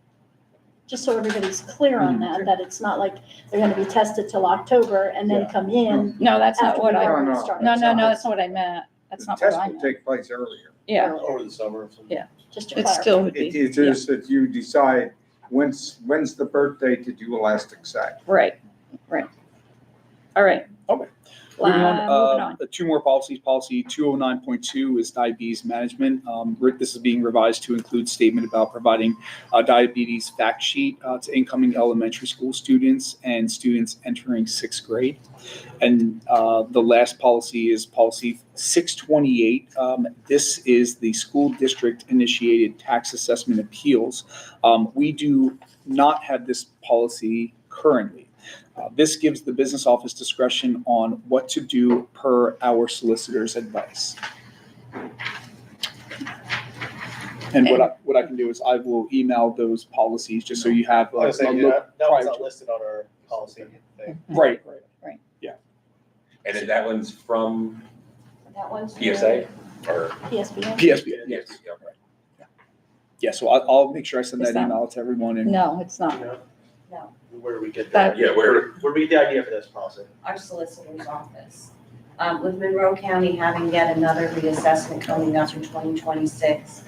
Just so everybody's clear on that it's not like they're gonna be tested till October and then Yeah. come in No, that's not after what we I, already No. started. no, that's not what I meant. That's The not what test I will meant. take place earlier. Yeah, Over the summer or something. Just to it clarify. still would be. It is that you decide when's the birthday to do Elasticsept. Right. All right. Okay. Moving Moving on. on, 2 more policies. Policy 209.2 is diabetes management. This is being revised to include statement about providing a diabetes fact sheet to incoming elementary school students and students entering 6th grade. And the last policy is policy 628. This is the school district initiated tax assessment appeals. We do not have this policy currently. This gives the business office discretion on what to do per our solicitor's advice. And what I can do is I will email those policies just so you have. I was saying, a look that one's prior not to- listed on our policy thing. Right. Right. Yeah. And that one's from That one's. PSA or? PSBA. PSBA, Yes. yes. Yeah, so I'll make sure I send Is that that- email to everyone and. No, it's not. No, Where do we get That- that? Yeah, where, Where do we get the idea for this policy? our solicitor's office. With Monroe County having yet another reassessment coming up in 2026,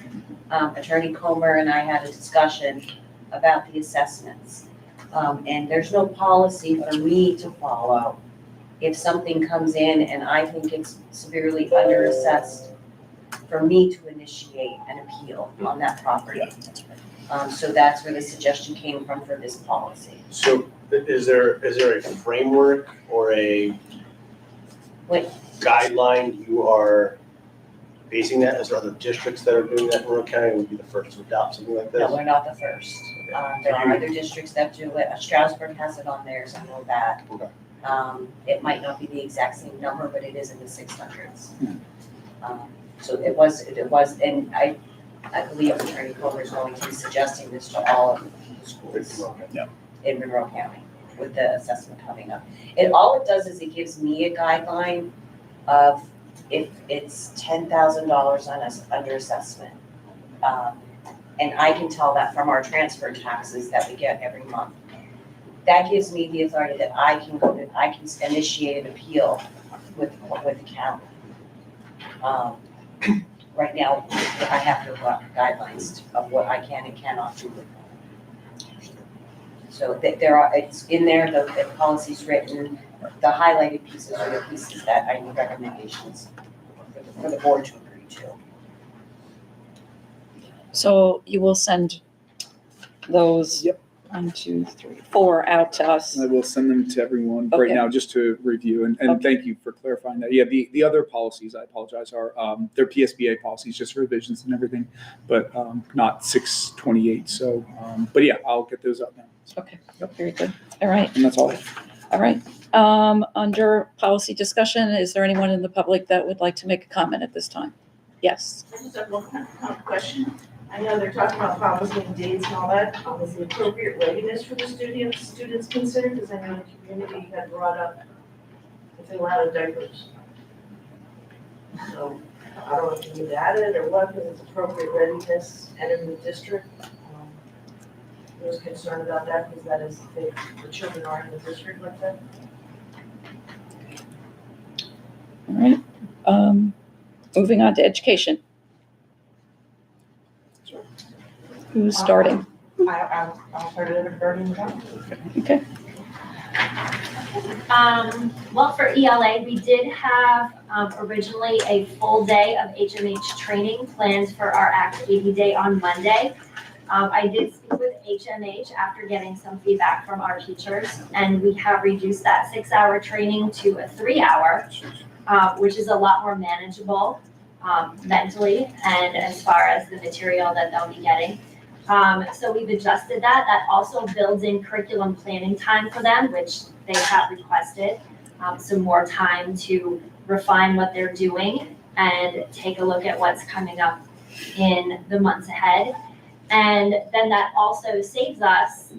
Attorney Comer and I had a discussion about the assessments. And there's no policy for me to follow. If something comes in and I think it's severely underassessed, for me to initiate an appeal on that property. So that's where the suggestion came from for this policy. So is there a framework or a What- guideline you are basing that? Is there other districts that are doing that in Monroe County? Would be the first to adopt something like this? No, we're not the first. There are other districts that do it. Strasburg has it on theirs, I know that. Okay. It might not be the exact same number, but it is in the 600s. So it was, and I believe Attorney Comer is going to be suggesting this to all of the schools in Monroe County with the assessment coming up. All it does is it gives me a guideline of if it's $10,000 on us under assessment. And I can tell that from our transfer taxes that we get every month. That gives me the authority that I can initiate an appeal with the county. Right now, I have to put guidelines of what I can and cannot do with them. So there are, it's in there, the policy's written, the highlighted pieces are the pieces that I need recommendations for the board to agree to. So you will send those. Yep. 1, 2, 3, 4 out to us. I will send them to everyone right Okay. now just to review and Okay. thank you for clarifying that. Yeah, the other policies, I apologize, are, they're PSBA policies, just revisions and everything, but, not 628. So, but yeah, I'll get those up now. Okay, very good. All right, And that's all I have. all right. Under policy discussion, is there anyone in the public that would like to make a comment at this time? Yes. I just have one question. I know they're talking about policy and dates and all that. Is the appropriate readiness for the students considered? Because I know the community had brought up if they allowed diapers. So I don't know if you need to add it or what, because it's appropriate readiness and in the district. I was concerned about that because that is, the children are in the district like that. All right. Moving on to education. Who's starting? I'll start it at burning down. Okay. Well, for ELA, we did have originally a full day of HMH training planned for our activity day on Monday. I did speak with HMH after getting some feedback from our teachers, and we have reduced that 6-hour training to a 3-hour, which is a lot more manageable mentally and as far as the material that they'll be getting. So we've adjusted that. That also builds in curriculum planning time for them, which they have requested. Some more time to refine what they're doing and take a look at what's coming up in the months ahead. And then that also saves us,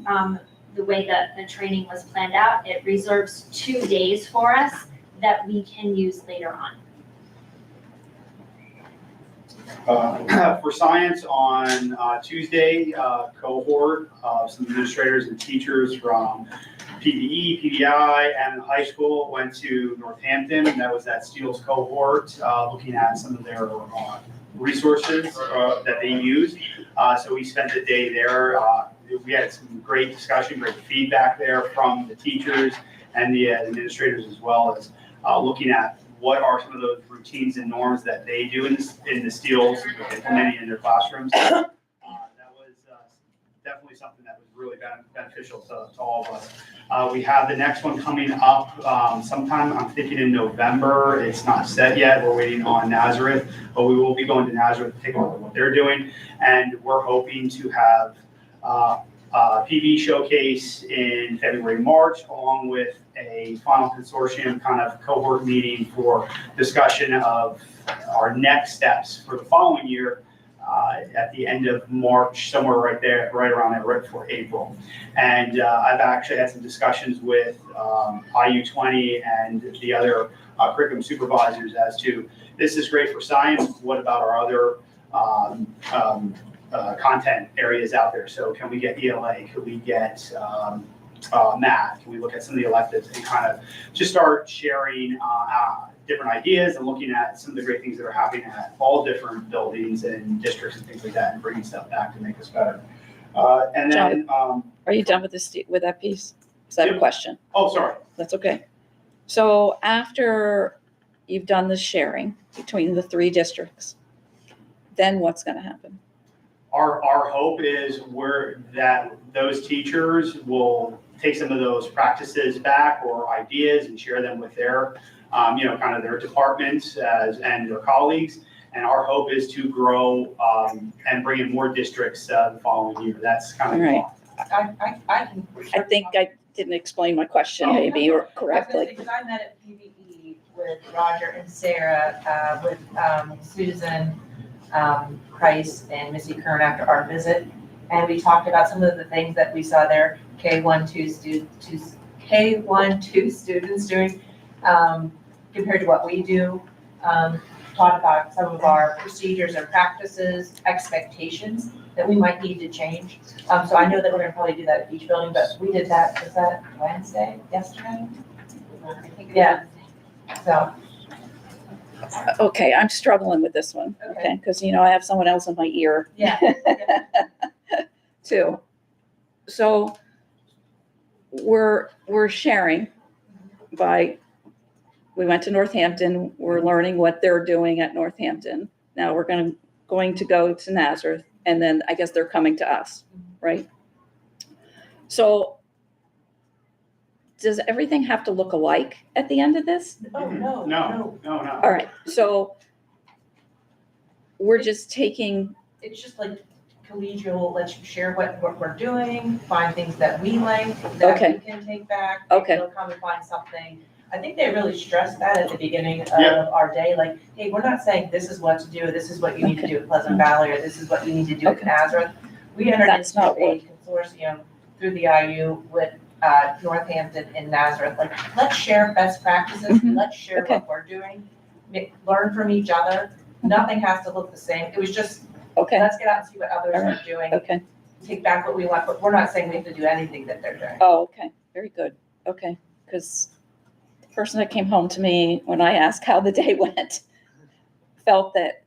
the way that the training was planned out, it reserves 2 days for us that we can use later on. For science on Tuesday, cohort of some administrators and teachers from PDE, PDI, and the high school went to Northampton, and that was that Steele's cohort, looking at some of their resources that they use. So we spent the day there. We had some great discussion, great feedback there from the teachers and the administrators, as well as looking at what are some of those routines and norms that they do in the Steeles, implementing in their classrooms. That was definitely something that was really beneficial to all of us. We have the next one coming up sometime, I'm thinking in November. It's not set yet. We're waiting on Nazareth, but we will be going to Nazareth to take a look at what they're doing. And we're hoping to have a PV showcase in February, March, along with a final consortium kind of cohort meeting for discussion of our next steps for the following year at the end of March, somewhere right there, right around there, right before April. And I've actually had some discussions with IU20 and the other curriculum supervisors as to, this is great for science, what about our other content areas out there? So can we get ELA? Could we get math? Can we look at some of the electives and kind of just start sharing different ideas and looking at some of the great things that are happening at all different buildings and districts and things like that, and bringing stuff back to make us better. And then, Are you done with this, with that piece? Is that a Yep. question? oh, sorry. That's okay. So after you've done the sharing between the 3 districts, then what's gonna happen? Our hope is that those teachers will take some of those practices back or ideas and share them with their, kind of their departments and their colleagues. And our hope is to grow and bring in more districts the following year. That's kind of the All thought. I can. I think I didn't explain my question Oh, maybe or I was gonna say, correctly. because I met at PVE with Roger and Sarah, with Susan Price and Missy Kern after our visit. And we talked about some of the things that we saw there, K1, 2 students doing compared to what we do. Talked about some of our procedures and practices, expectations that we might need to change. So I know that we're gonna probably do that at each building, but we did that, was that yesterday? Yeah, so. Okay, I'm struggling with this one, okay? Because, I have someone else in my ear. Yeah. Too. So we're sharing we went to Northampton, we're learning what they're doing at Northampton. Now we're going to go to Nazareth, and then I guess they're coming to us, right? So does everything have to look alike at the end of this? Oh, no. No. All right, so we're just taking, It's just like collegial, let's share what we're doing, find things that we like, that Okay. we can take back. Okay. They'll come and find something. I think they really stressed that at the beginning of Yeah. our day, like, hey, we're not saying this is what to do, this is what you need to do at Pleasant Valley, or this is what you need to do at Okay. Nazareth. We entered That's into not a consortium through the IU with Northampton and Nazareth, like, let's share best practices, Mhm. let's share Okay. what we're doing, learn from each other. Nothing has to look the same. It was just, okay, let's get out and see what others All are doing, okay. take back what we want, but we're not saying we have to do anything that they're doing. Oh, okay, very good, okay. Because the person that came home to me when I asked how the day went felt that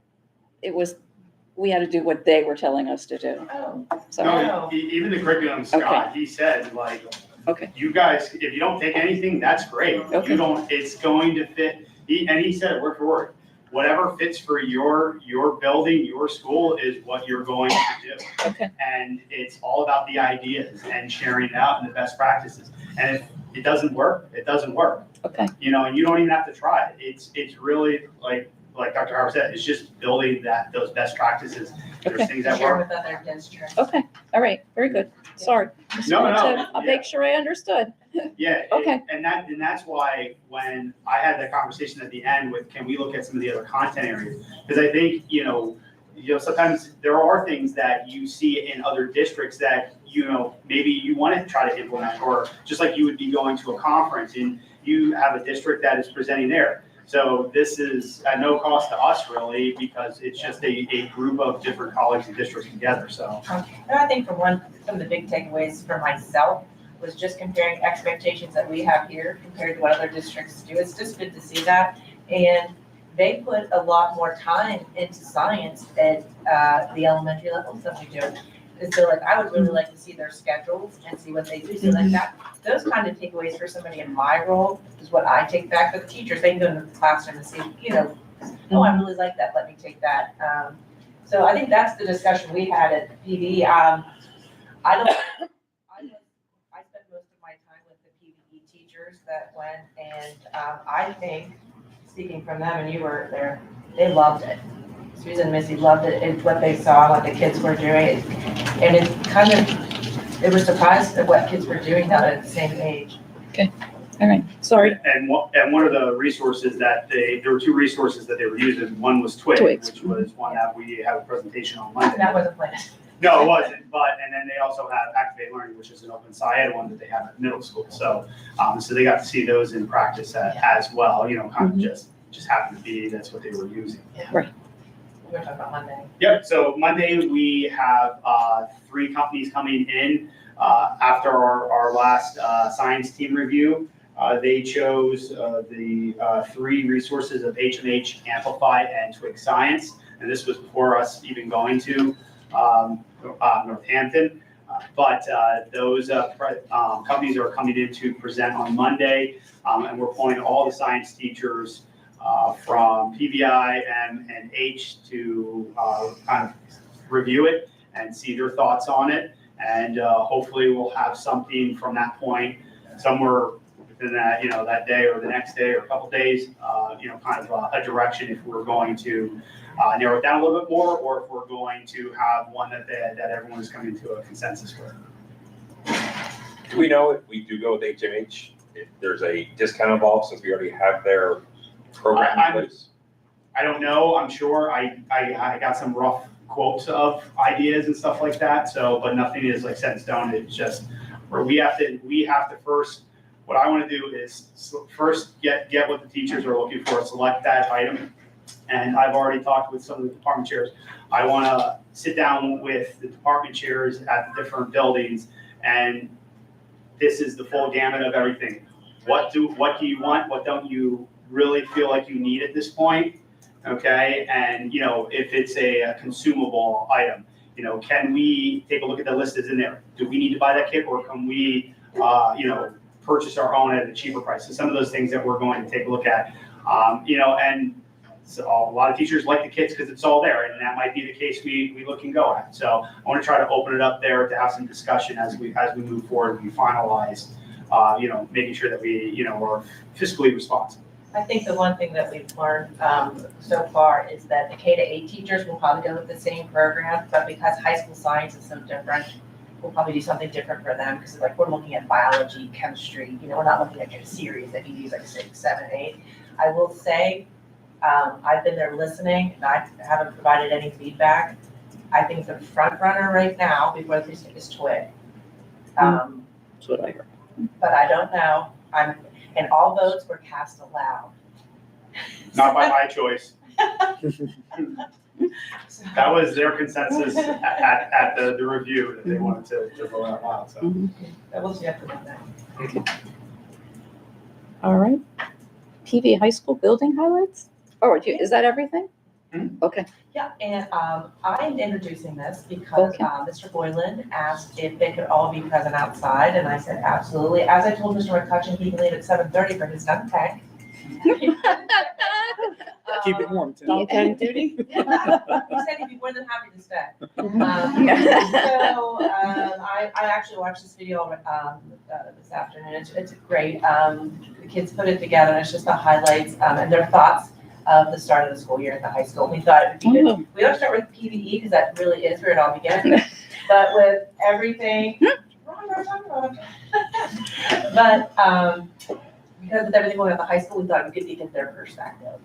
we had to do what they were telling us to do, Oh. so, No, even the curriculum, Scott, he said, like, okay, you guys, if you don't take anything, that's great. Okay. You don't, it's going to fit, he said it word for word. Whatever fits for your building, your school is what you're going to do. okay, And it's all about the ideas and sharing it out and the best practices. And if it doesn't work, it doesn't work. okay, And you don't even have to try it. It's really like Dr. Howard said, it's just building those best practices. There's Okay. things that Share work. with other districts. okay, all right, very good, sorry. Just No, wanted no, to- I'll yeah. make sure I understood. Yeah. Okay. And that's why when I had the conversation at the end with, can we look at some of the other content areas? Because I think, sometimes there are things that you see in other districts that, maybe you want to try to implement, or just like you would be going to a conference and you have a district that is presenting there. So this is at no cost to us really, because it's just a group of different colleagues and districts together, so. And I think some of the big takeaways for myself was just comparing expectations that we have here compared to what other districts do. It's just good to see that. And they put a lot more time into science at the elementary levels than we do. And so like, I would really like to see their schedules and see what they do. So like that, those kind of takeaways for somebody in my role is what I take back. For the teachers, they can go into the classroom and see, oh, I really like that, let me take that. So I think that's the discussion we had at PD. I spent most of my time with the PVE teachers that went, and I think, speaking from them, and you were there, they loved it. Susan and Missy loved it. It's what they saw, what the kids were doing. And it's kind of, they were surprised at what kids were doing now at the same age. All right, sorry. And one of the resources there were 2 resources that they were using. One was Twig, Twigs. which was one that we have a presentation on Monday. And that wasn't planned. No, it wasn't, but, and then they also have Activate Learning, which is an open SciEd one that they have at middle school. So, so they got to see those in practice as well, you know, kind of just happened to be, that's what they were using. We're talking about Monday. Yep, so Monday, we have 3 companies coming in after our last science team review. They chose the 3 resources of HMH, Amplify, and Twig Science. And this was before us even going to Northampton. But those companies are coming in to present on Monday. And we're pulling all the science teachers from PBI, M, and H to kind of review it and see their thoughts on it. And hopefully we'll have something from that point somewhere within that, you know, that day or the next day or a couple days, you know, kind of a direction if we're going to narrow it down a little bit more, or if we're going to have one that everyone is coming to a consensus with. Do we know if we do go with HMH, if there's a discount involved since we already have their program in place? I don't know, I'm sure, I got some rough quotes of ideas and stuff like that, so, but nothing is like set in stone, it's just, where we have to first, what I wanna do is first get what the teachers are looking for, select that item. And I've already talked with some of the department chairs. I wanna sit down with the department chairs at the different buildings, and this is the full gamut of everything. What do you want? What don't you really feel like you need at this point? Okay, and you know, if it's a consumable item, you know, can we take a look at the list that's in there? Do we need to buy that kit, or can we, you know, purchase our own at a cheaper price? So some of those things that we're going to take a look at, you know, and so a lot of teachers like the kits because it's all there, and that might be the case we look and go at. So I want to try to open it up there to have some discussion as we move forward and we finalize, you know, making sure that we, you know, are fiscally responsible. I think the one thing that we've learned so far is that the K-8 teachers will probably go with the same program, but because high school science is so different, we'll probably do something different for them, because like we're looking at biology, chemistry, you know, we're not looking at a series that you use like 6, 7, 8. I will say, I've been there listening, and I haven't provided any feedback. I think the front runner right now, before this is Twig. That's what I heard. But I don't know, and all votes were cast aloud. Not by my choice. That was their consensus at the review, that they wanted to vote out loud, so. That was yet to that. All right. PV High School building highlights? Oh, is that everything? Okay. Yeah, and I'm introducing this because Mr. Boylan asked if they could all be present outside, and I said absolutely. As I told Mr. McCutcheon, he can leave at 7:30 for his dunk tank. Keep it warm. Dunk tank duty? He said he'd be more than happy to stay. I actually watched this video this afternoon. It's great. The kids put it together, and it's just the highlights and their thoughts of the start of the school year at the high school. We thought it would be good. We don't start with PVE because that really is where it all began. But with everything, but because with everything going on at the high school, we thought it would be good to get their perspective.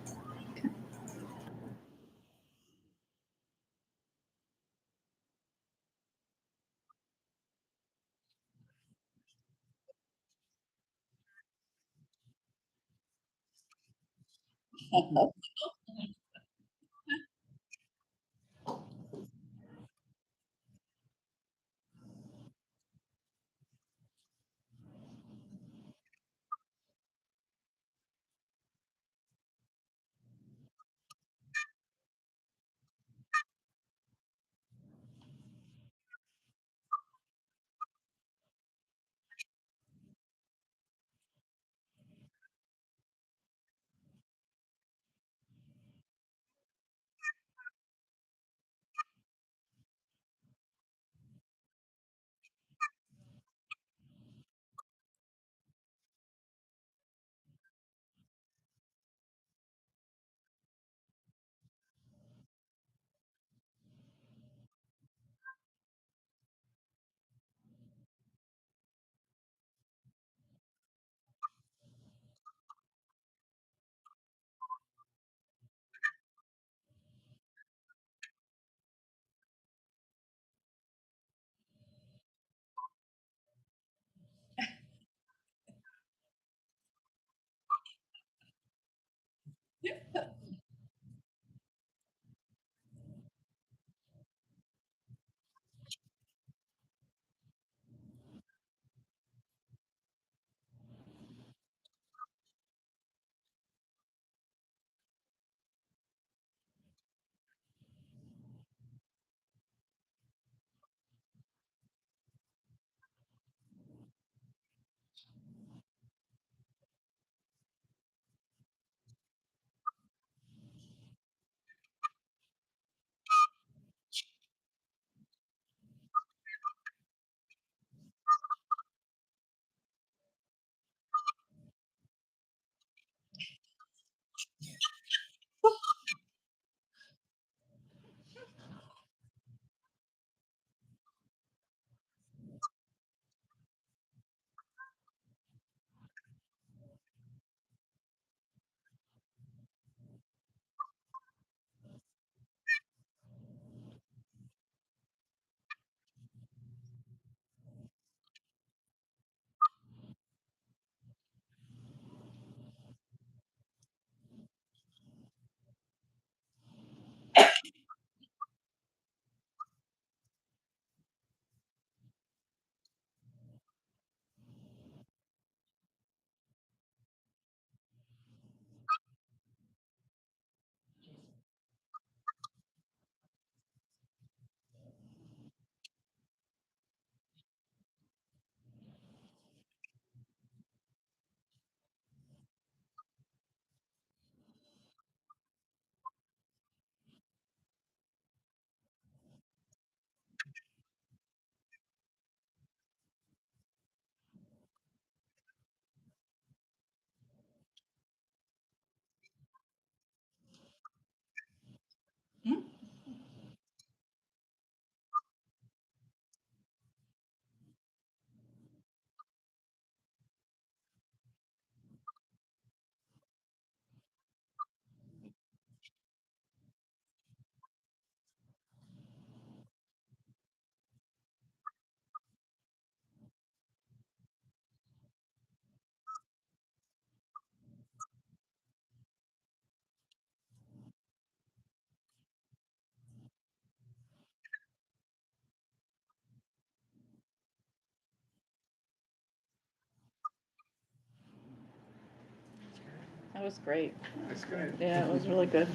That was great. That's good. Yeah, it was really good.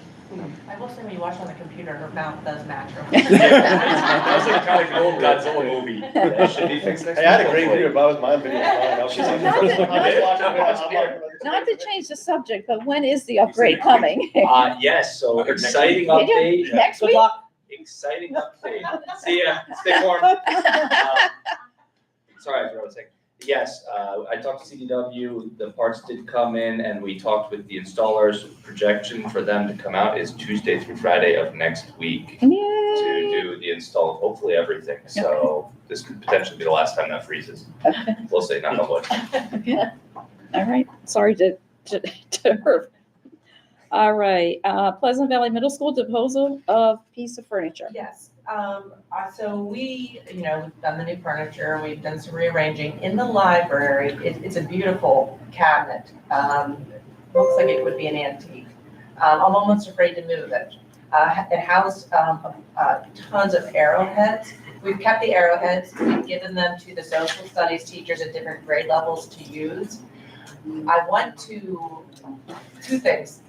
I will say when you watch on the computer, her mouth does match her. That was like kind of an old Godzilla movie. That should be fixed next I had a week, great hopefully. video, but I was my video. I was She's like, I was "You did? watching it, Watch I'm here." like- Not to change the subject, but when is the upgrade coming? Yes, so Next exciting week. update. Next Good week? luck. Exciting update. See ya, stay warm. Sorry, I forgot what I was saying. Yes, I talked to CDW, the parts did come in, and we talked with the installers. Projection for them to come out is Tuesday through Friday of next week to Yay. do the install of hopefully everything. So this could potentially be the last time that freezes. Okay. We'll see, not on wood. Okay. All right. Sorry to hurt. All right. Pleasant Valley Middle School disposal of piece of furniture. Yes, so we, we've done the new furniture, we've done some rearranging. In the library, it's a beautiful cabinet. Looks like it would be an antique. I'm almost afraid to move it. It housed, tons of arrowheads. We've kept the arrowheads, we've given them to the social studies teachers at different grade levels to use. I want to, two things.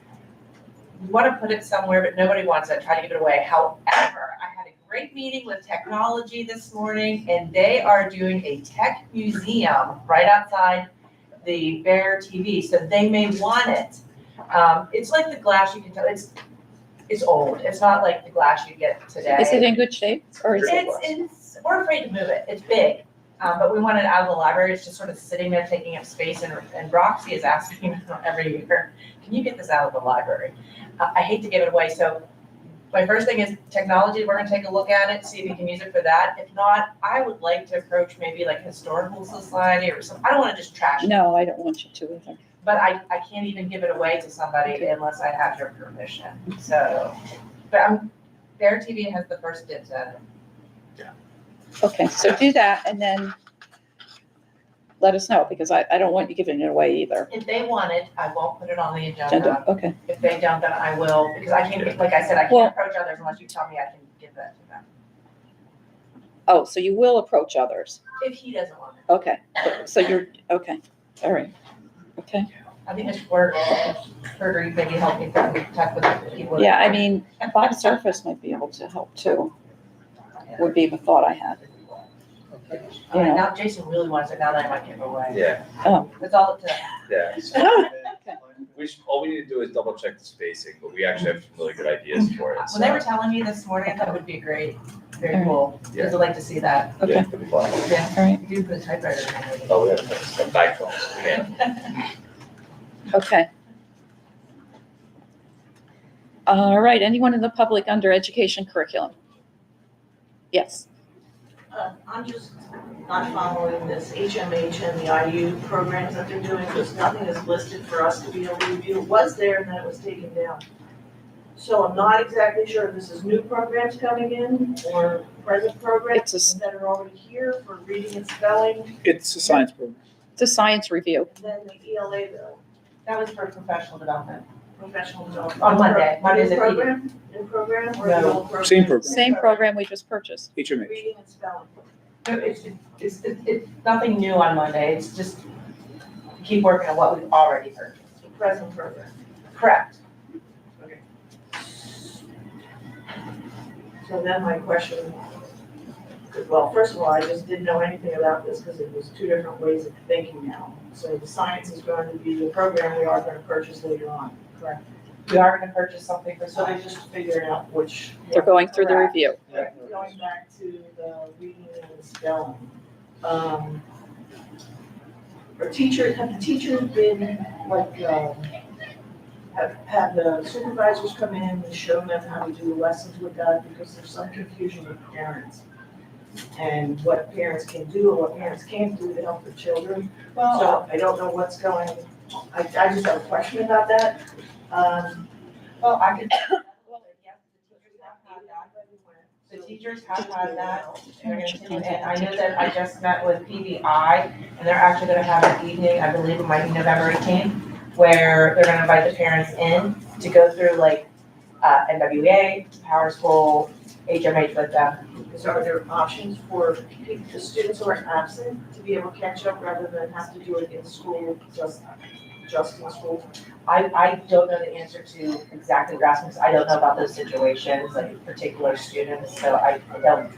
We want to put it somewhere, but nobody wants it, try to give it away. However, I had a great meeting with technology this morning, and they are doing a tech museum right outside the Bear TV, so they may want it. It's like the glass you can tell, it's old. It's not like the glass you get today. Is it in good shape or is it? It's, we're afraid to move it. It's big. But we want it out of the library. It's just sort of sitting there taking up space, and Roxy is asking every year, can you get this out of the library? I hate to give it away, so my first thing is technology, we're gonna take a look at it, see if we can use it for that. If not, I would like to approach maybe like Historical Society or something. I don't wanna just trash it, No, I don't want you to either. but I can't even give it away to somebody unless I have your permission, so. But Bear TV has the first dibs at it. Okay, so do that and then let us know because I don't want you giving it away either. If they want it, I won't put it on the Agenda, agenda. okay. If they don't, then I will, because I can't, like I said, I Well- can't approach others unless you tell me I can give that to them. Oh, so you will approach others. If he doesn't want it. Okay, so you're, okay, all right. Okay, I think Mr. Berger, you maybe help me talk with the people. yeah, I mean, Bob Surface might be able to help too, would be the thought I had. All right, now Jason really wants it, now that I might give it away. Yeah, That's all up to them. yeah. All we need to do is double check the spacing, but we actually have some really good ideas for it. When they were so, telling me this morning, I thought it would be great, very All right. cool, because I'd like to see that. Okay, Yeah, it'll be fun. Yeah, all right, if you put a typewriter in there. Oh, yeah, some back phones, yeah. okay. All right, anyone in the public under education curriculum? Yes. I'm just not following this HMH and the IU programs that they're doing, because nothing is listed for us to be able to review. It was there and then it was taken down. So I'm not exactly sure if this is new programs coming in or present programs It's that are already here for reading and spelling, It's a science program. It's a science review. then the ELA though, That was for professional development. professional development. On Monday. Monday's New a PD. program, new program or No. the old program? Same program. Same program we just purchased. HMH. Reading and spelling. It's nothing new on Monday, it's just keep working on what we've already purchased. The present program. Correct. So then my question, well, first of all, I just didn't know anything about this because it was two different ways of thinking now. So the science is going to be the program we are going to purchase later on. Correct. We are gonna purchase something for So they science. just figured out which. They're going through the Correct. review. Going back to the reading and spelling. Have the teachers been like, have the supervisors come in and show them how to do lessons with that? Because there's some confusion with parents. And what parents can do and what parents can't do to help their children. Well, So I don't know what's going, I just have a question about that. well, I could. The teachers have had that, and they're gonna continue, and I know that I just met with PBI, and they're actually gonna have an evening, I believe it might be November 18th, where they're gonna invite the parents in to go through like, NWEA, Power School, HMH with them. So are there options for the students who are absent to be able to catch up rather than have to do it in school just? just in school? I don't know the answer to exactly what you're asking, because I don't know about those situations, like particular students, so I don't.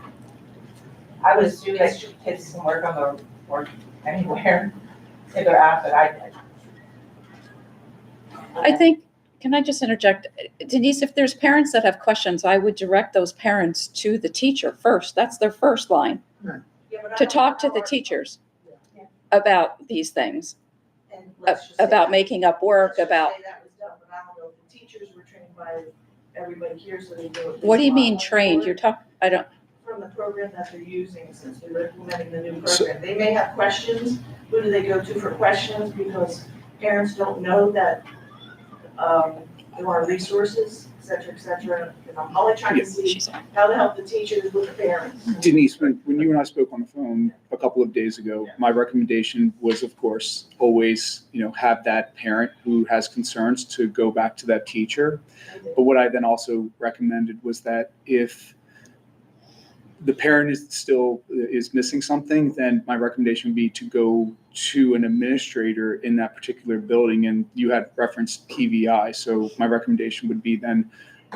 I would assume that kids can work on the, work anywhere if they're asked, but I think, can I just interject? Denise, if there's parents that have questions, I would direct those parents to the teacher first. That's their first line, Yeah, but I to don't talk to know the how our- teachers about these things, And let's just say about that- making up work, let's just about, say that was done, but I don't know if the teachers were trained by everybody here, so they do it. what do you mean online trained? or You're talking, I don't, From the program that they're using, since they're implementing the new So- program. They may have questions. Who do they go to for questions? Because parents don't know that, there are resources, et cetera, et cetera. And I'm only trying to see she's on. how to help the teachers with the parents. Denise, when you and I spoke on the phone a couple of days ago, my recommendation was, of course, always, have that parent who has concerns to go back to that teacher. But what I then also recommended was that if the parent is missing something, then my recommendation would be to go to an administrator in that particular building. And you had referenced PVI, so my recommendation would be then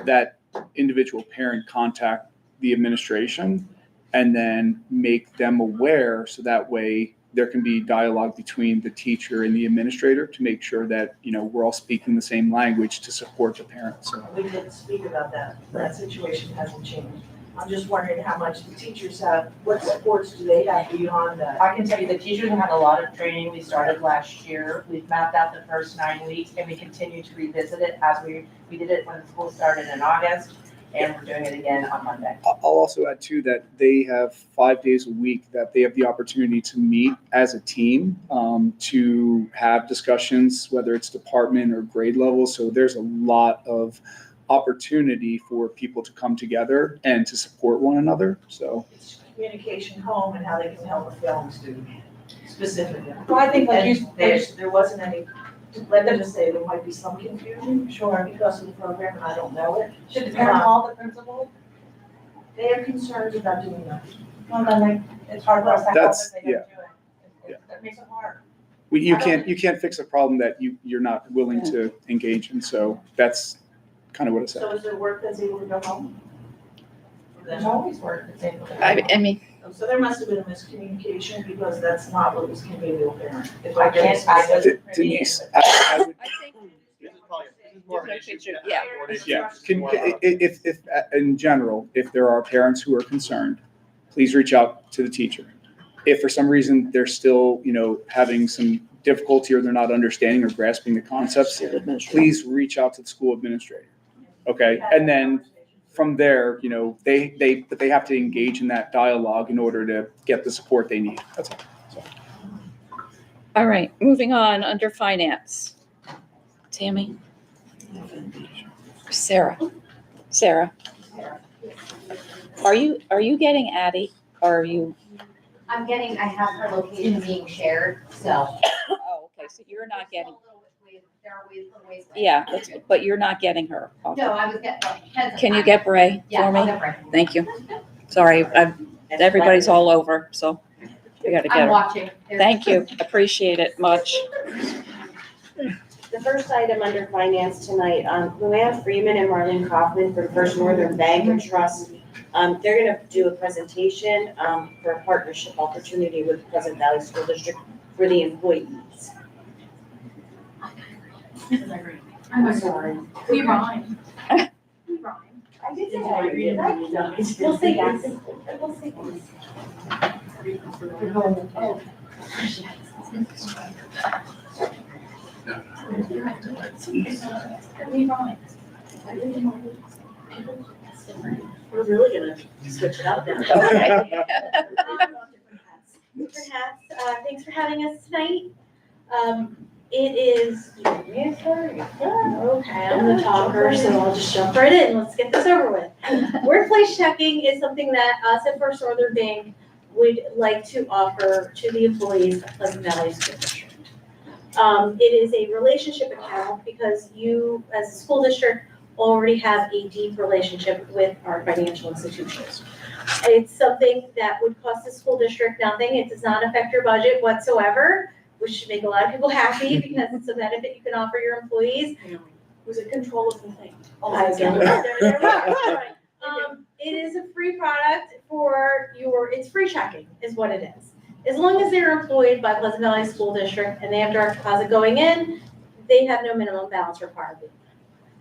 that individual parent contact the administration and then make them aware, so that way there can be dialogue between the teacher and the administrator to make sure that, we're all speaking the same language to support the parents. So We did speak about that. That situation hasn't changed. I'm just wondering how much the teachers have, what supports do they have beyond that? I can tell you the teachers have had a lot of training. We started last year. We've mapped out the first 9 weeks and we continue to revisit it as we did it when the school started in August, and we're doing it again on Monday. I'll also add too that they have 5 days a week that they have the opportunity to meet as a team, to have discussions, whether it's department or grade level. So there's a lot of opportunity for people to come together and to support one another. So It's communication home and how they can help a failing student specifically. Well, I think like And there wasn't any, let them just say there might be some confusion, sure, because of the program, and I don't know it. Should the parent call the principal? They have concerns about doing that. Well, then it's hard for us to help That's- if they don't yeah. do it. That makes it hard. you can't fix a problem that you're not willing to engage in. So that's kind of what I said. So is there work that's able to go home? There's always work that's able to. I mean, So there must have been a miscommunication because that's not what was conveyed to a parent. If I can't, I wasn't privy to Denise, it. I would, I think. This is probably, this is more of an issue. Yeah. yeah, if in general, if there are parents who are concerned, please reach out to the teacher. If for some reason they're still, having some difficulty or they're not understanding or grasping the concepts, please reach out to the school administrator. Okay, and then from there, but they have to engage in that dialogue in order to get the support they need. That's all. So. all right, moving on, under finance. Tammy? Sarah? Are you getting Addie, or are you? I have her location being shared, so. Oh, okay, so you're not getting, There are ways. yeah, but you're not getting her. No, I was getting. Can you get Bray Yeah, for I'll me? get Bray. Thank you. Sorry, everybody's all over, so I gotta get I'm her. watching. Thank you, appreciate it much. The first item under finance tonight, Luann Freeman and Marlene Kaufman from First Northern Bank and Trust. They're gonna do a presentation, for a partnership opportunity with Pleasant Valley School District for the employees. I'm sorry. We rhyme. I did say I read it. We'll see, yes. We'll see. We rhyme. We're really gonna switch it up now. Okay. Different hats. Thanks for having us tonight. It is, okay, I'm the talker, so I'll just jump right in. Let's get this over with. Workplace checking is something that us at First Northern Bank would like to offer to the employees of Pleasant Valley School District. It is a relationship account because you, as a school district, already have a deep relationship with our financial institutions. It's something that would cost the school district nothing. It does not affect your budget whatsoever. which should make a lot of people happy because it's a benefit you can offer your employees. Was it controllable thing? I don't know. There we are. It is a free product for it's free checking is what it is. As long as they're employed by Pleasant Valley School District and they have direct deposit going in, they have no minimum balance requirement.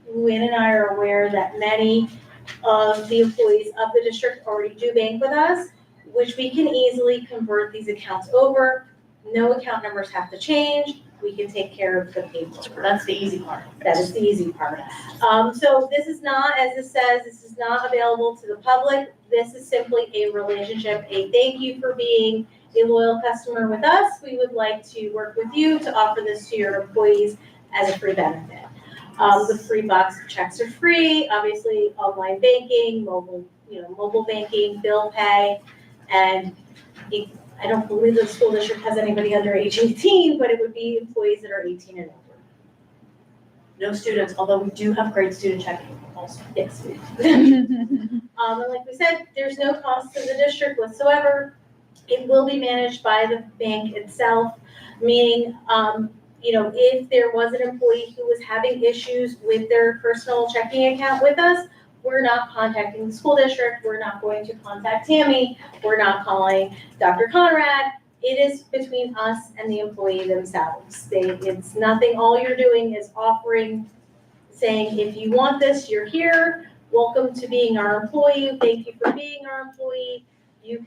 Luann and I are aware that many of the employees of the district already do bank with us, which we can easily convert these accounts over. No account numbers have to change. We can take care of the paperwork. That's the easy part. That is the easy part. So this is not, as it says, this is not available to the public. This is simply a relationship, a thank you for being a loyal customer with us. We would like to work with you to offer this to your employees as a free benefit. The free box of checks are free, obviously online banking, mobile banking, bill pay, and I don't believe the school district has anybody under age 18, but it would be employees that are 18 and older. No students, although we do have great student checking also. Yes. And like we said, there's no cost to the district whatsoever. It will be managed by the bank itself, meaning, if there was an employee who was having issues with their personal checking account with us, we're not contacting the school district. We're not going to contact Tammy. We're not calling Dr. Conrad. It is between us and the employee themselves. It's nothing, all you're doing is saying, if you want this, you're here. Welcome to being our employee. Thank you for being our employee. You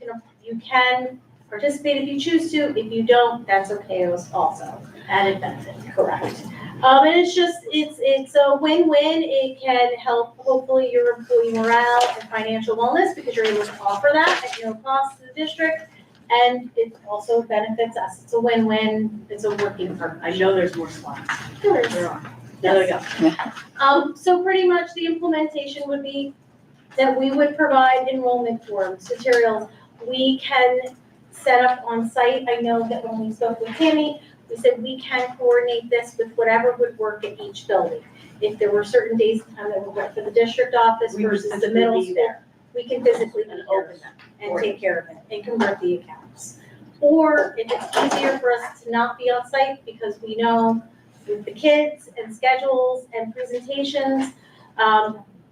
can participate if you choose to. If you don't, that's okay also. Added benefit. Correct. And it's a win-win. It can help hopefully your employee morale and financial wellness because you're able to offer that at no cost to the district. And it also benefits us. It's a win-win. It's a working partnership. I know there's more slides. There are. There we go. So pretty much the implementation would be that we would provide enrollment forms, materials. We can set up on site. I know that when we spoke with Tammy, we said we can coordinate this with whatever would work at each building. If there were certain days of time that would work for the district office versus the middle school, we can physically open them and take care of it and convert the accounts. Or if it's easier for us to not be on site because we know with the kids and schedules and presentations,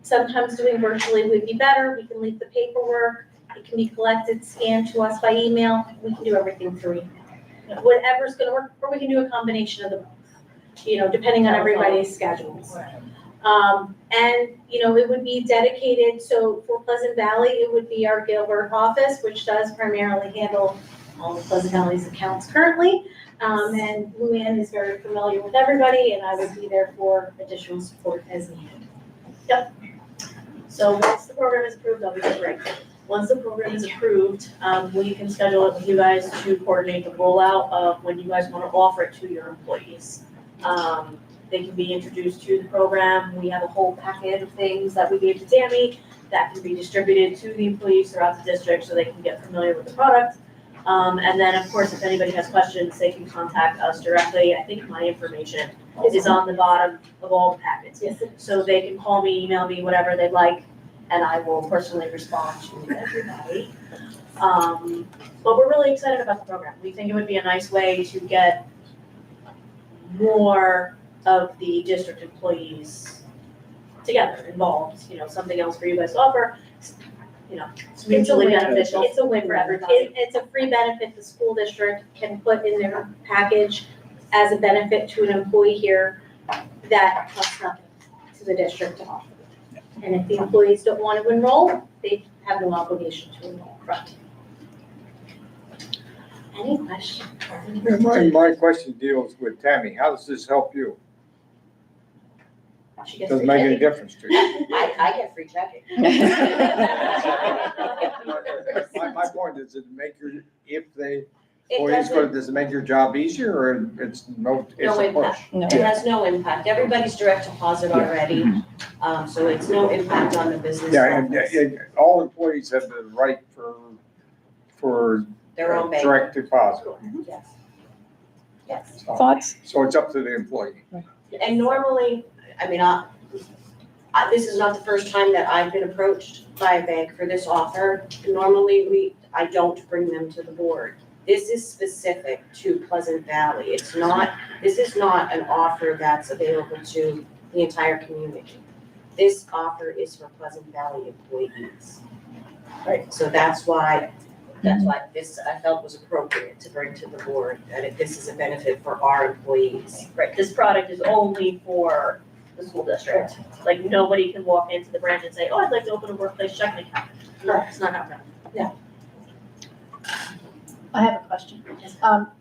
sometimes doing virtually would be better. We can leave the paperwork. It can be collected, scanned to us by email. We can do everything through email. Whatever's gonna work, or we can do a combination of the both, depending on everybody's schedules. And, it would be dedicated, so for Pleasant Valley, it would be our Gilbert office, which does primarily handle all of Pleasant Valley's accounts currently. And Luann is very familiar with everybody, and I would be there for additional support as needed. Yep. So once the program is approved, I'll be great. Once the program is approved, we can schedule it with you guys to coordinate the rollout of when you guys want to offer it to your employees. They can be introduced to the program. We have a whole packet of things that we gave to Tammy that can be distributed to the employees throughout the district so they can get familiar with the product. And then, of course, if anybody has questions, they can contact us directly. I think my information is on the bottom of all the packets. Yes. So they can call me, email me, whatever they'd like, and I will personally respond to everybody. But we're really excited about the program. We think it would be a nice way to get more of the district employees together, involved, something else for you guys to offer. It's mutually beneficial. It's a win for everybody. It's a free benefit the school district can put in their package as a benefit to an employee here that costs nothing to the district to offer. And if the employees don't want to enroll, they have no obligation to enroll. Correct. Any questions? My question deals with Tammy. How does this help you? She gets Doesn't free make any checking. difference to you. I get free checking. My point is, if they, It employees doesn't, does it make your job easier or it's no a push? impact. It has no impact. Everybody's direct deposit already, so it's no impact on the business. Yeah, and office. all employees have the right for Their own bank. direct deposit. Yes. Yes. Thoughts? So it's up to the employee. And normally, this is not the first time that I've been approached by a bank for this offer. Normally, I don't bring them to the board. This is specific to Pleasant Valley. This is not an offer that's available to the entire community. This offer is for Pleasant Valley employees. Right, so that's why this I felt was appropriate to bring to the board, that if this is a benefit for our employees. Right, this product is only for the school district. Like, nobody can walk into the branch and say, oh, I'd like to open a workplace checking account. No, it's not happening. I have a question.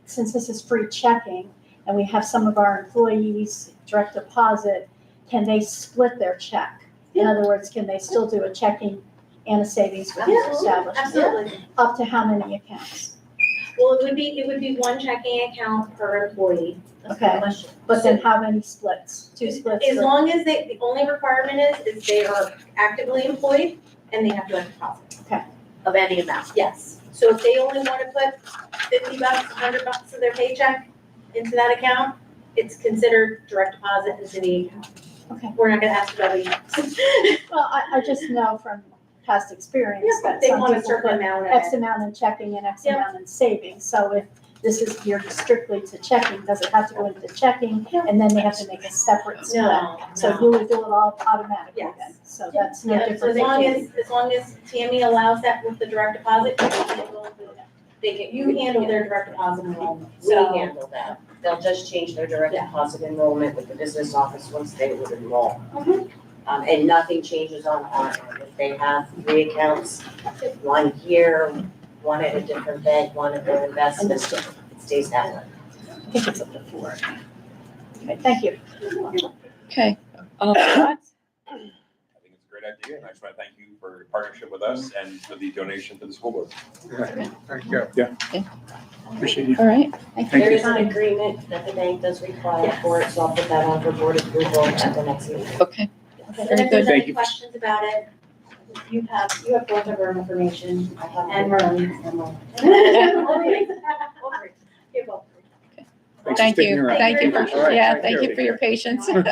Since this is free checking and we have some of our employees direct deposit, can they split their check? In other words, can they still do a checking and a savings with this establishment? Absolutely. Up to how many accounts? Well, it would be one checking account per employee. That's the Okay. question. But then how many splits? 2 splits? As long as the only requirement is they are actively employed and they have direct deposit. Okay. Of any amount, yes. So if they only want to put $50, $100 of their paycheck into that account, it's considered direct deposit into the account. Okay. We're not gonna ask everybody. Well, I just know from past experience that They some want a people certain put amount of X it. amount in checking and X Yep. amount in savings. So if this is geared strictly to checking, does it have to go into checking and then they have to make a separate split? No, So no. you would do it all automatically Yes. then? So that's no Yeah, so different. as long as Tammy allows that with the direct deposit, you handle their direct deposit enrollment. We handle that. They'll just change their direct deposit enrollment with the business office once they would enroll. And nothing changes on our end. If they have 3 accounts, one here, one at a different bank, one at their investment, it stays that way. I think it's up to 4. Okay, thank you. Okay. I think it's a great idea, and I just want to thank you for your partnership with us and for the donation to the school board. Thank you. Appreciate you. All right. Thank There you. is an agreement that the bank does require for it, so I'll put that on for board approval at the next meeting. Okay. And Very if there's good. any questions about it, you have both of our information and Merlin's. You both. Thanks for Thank sticking you. around. Thank you Thank for, you very much. yeah, All right, thank thank you for your patience. Who are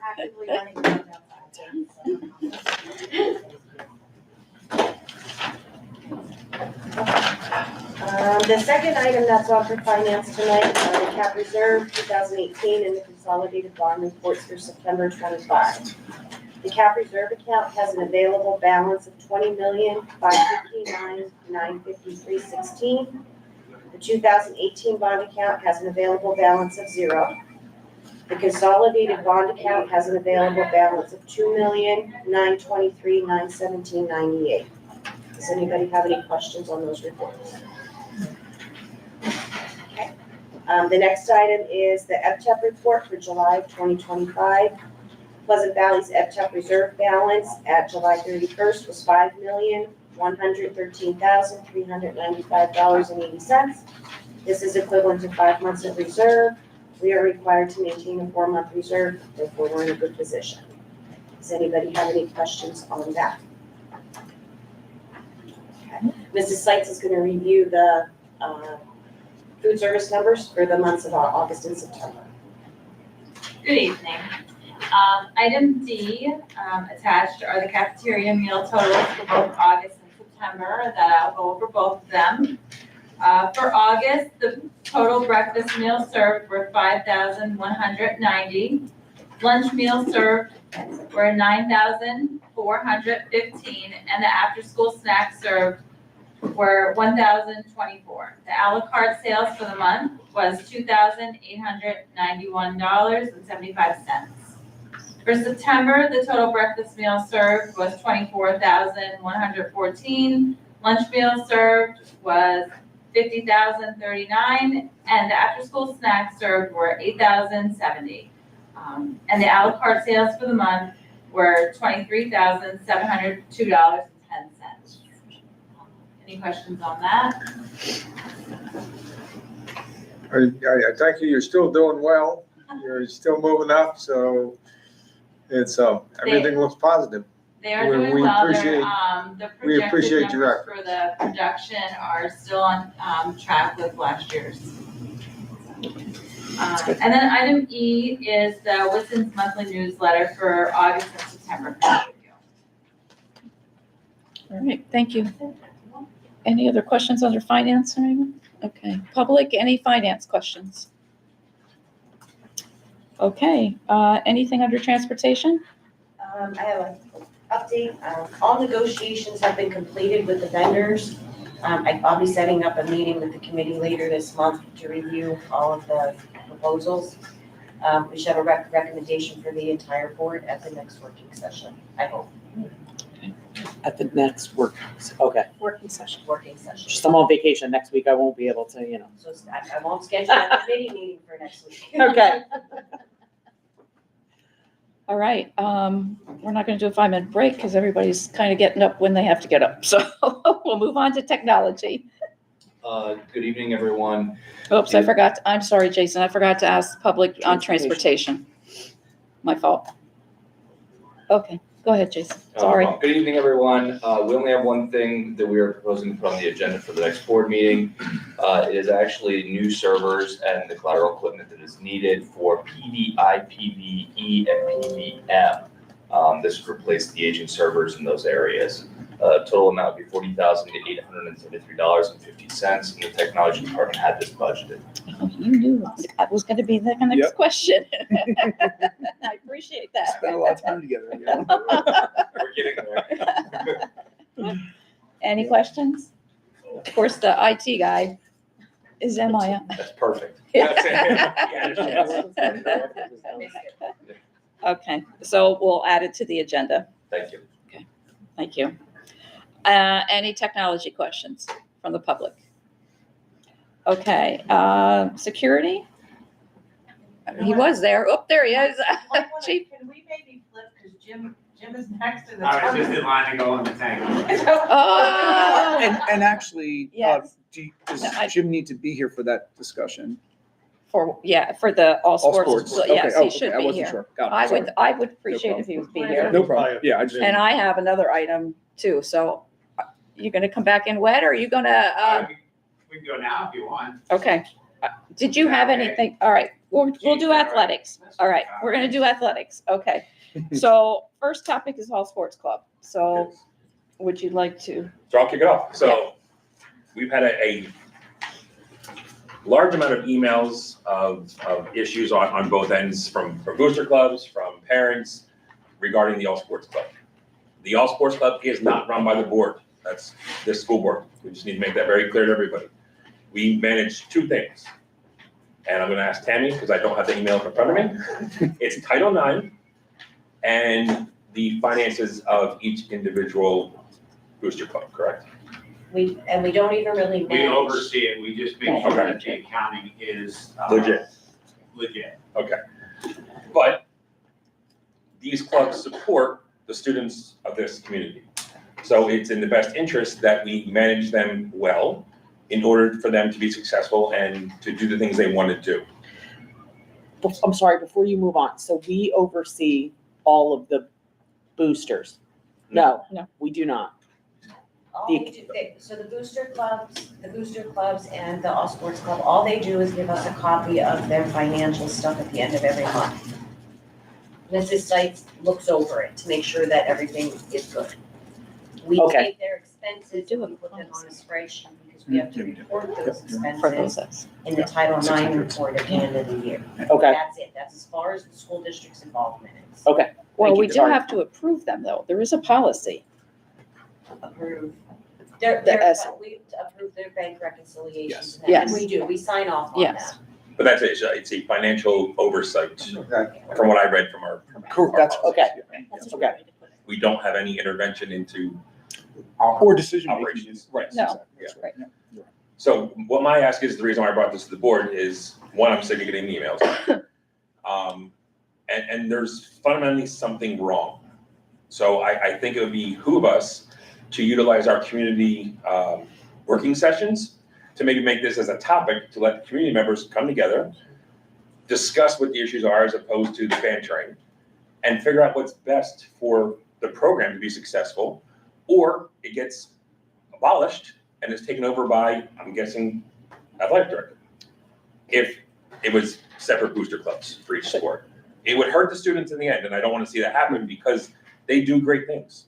actively running around The second item that's on for finance tonight, the cap reserve 2018 and the consolidated bond reports for September 25. The cap reserve account has an available balance of $20,559,953.16. The 2018 bond account has an available balance of 0. The consolidated bond account has an available balance of $2,923,917.98. Does anybody have any questions on those reports? Okay. The next item is the EPTEP report for July of 2025. Pleasant Valley's EPTEP reserve balance at July 31st was $5,113,395.80. This is equivalent to 5 months of reserve. We are required to maintain a 4-month reserve, therefore we're in a good position. Does anybody have any questions on that? Okay. Mrs. Seitz is going to review the food service numbers for the months of August and September. Good evening. Item D, attached are the cafeteria meal totals for both August and September that I'll go over both of them. For August, the total breakfast meals served were 5,190. Lunch meals served were 9,415, and the after-school snacks served were 1,024. The a la carte sales for the month was $2,891.75. For September, the total breakfast meal served was 24,114. Lunch meal served was 50,039, and the after-school snacks served were 8,070. And the a la carte sales for the month were $23,702.10. Any questions on that? I thank you, you're still doing well, you're still moving up, so it's, everything looks positive. They are We- doing we well. appreciate- The we appreciate projected your numbers for the production are still on track with last year's. And then item E is the Whitson's monthly newsletter for August and September. All right, thank you. Any other questions under finance or anyone? Okay, public, any finance questions? Okay, anything under transportation? I have an update. All negotiations have been completed with the vendors. I'll be setting up a meeting with the committee later this month to review all of the proposals. We should have a recommendation for the entire board at the next working session, I hope. At the next work, okay. Working session. Just I'm on vacation next week. I won't be able to, So I won't schedule a committee meeting for next week. Okay. All right, we're not gonna do a 5-minute break because everybody's kind of getting up when they have to get up. So we'll move on to technology. Good evening, everyone. Oops, I'm sorry, Jason, I forgot to ask the public on transportation. My fault. Okay, go ahead, Jason, sorry. Good evening, everyone. We only have one thing that we are proposing to put on the agenda for the next board meeting. It is actually new servers and the collateral equipment that is needed for PVI, PVE, and PVM. This would replace the aging servers in those areas. Total amount would be $40,873.50, and the technology department had this budgeted. Oh, you knew that was gonna be the next Yep. question. I appreciate that. Spent a lot of time together. We're getting there. Any questions? Of course, the IT guy is Maya. That's perfect. Okay, so we'll add it to the agenda. Thank you. Thank you. Any technology questions from the public? Okay, security? He was there. Oh, there he is. Chief. Can we maybe flip, because Jim is next in the. I was just in line to go in the tank. Oh. And actually, Yes. does No, I- Jim need to be here for that discussion? For the all sports. So Okay, yes, oh, he should okay, I be wasn't here. sure. Got it, I would appreciate if he would be here. No problem. Yeah, I just. And I have another item too. So you gonna come back in wet or are you gonna, We can go now if you want. okay. Did you have anything? All right, we'll do athletics. All right, we're gonna do athletics. Okay. So first topic is Hall Sports Club. So would you like to? So I'll kick it off. So we've had a large amount of emails of issues on both ends from booster clubs, from parents regarding the All Sports Club. The All Sports Club is not run by the board. That's this school board. We just need to make that very clear to everybody. We manage two things. And I'm gonna ask Tammy, because I don't have the email in front of me. It's Title IX and the finances of each individual booster club, correct? We don't even really We manage. oversee it, we just make sure Okay. that the accounting is. Legit. Legit. Okay. But these clubs support the students of this community. So it's in the best interest that we manage them well in order for them to be successful and to do the things they want to do. I'm sorry, before you move on, so we oversee all of the boosters? No, we do not. All they do, so the booster clubs and the All Sports Club, all they do is give us a copy of their financial stuff at the end of every month. Mrs. Sites looks over it to make sure that everything is good. We Okay. take their expenses, we put them on a spreadsheet because we have to report those expenses in the Title IX report at the end of the year. Okay. That's it, that's as far as the school district's involvement is. Okay. Well, Thank you. we do Sorry. have to approve them though. There is a policy. Approve. We approve their bank reconciliations. and Yes. We do, we sign off on Yes. that. But that's it, it's a financial oversight from what I read from our. That's, Okay. okay. We don't have any intervention into Or decision making. operations. Right. No. That's Right. Yeah. So what my ask is, the reason why I brought this to the board is, one, I'm sick of getting emails. And there's fundamentally something wrong. So I think it would behoove us to utilize our community working sessions to maybe make this as a topic, to let the community members come together, discuss what the issues are as opposed to the bantering, and figure out what's best for the program to be successful, or it gets abolished and is taken over by, I'm guessing, athletic director. If it was separate booster clubs for each sport, it would hurt the students in the end, and I don't want to see that happen because they do great things.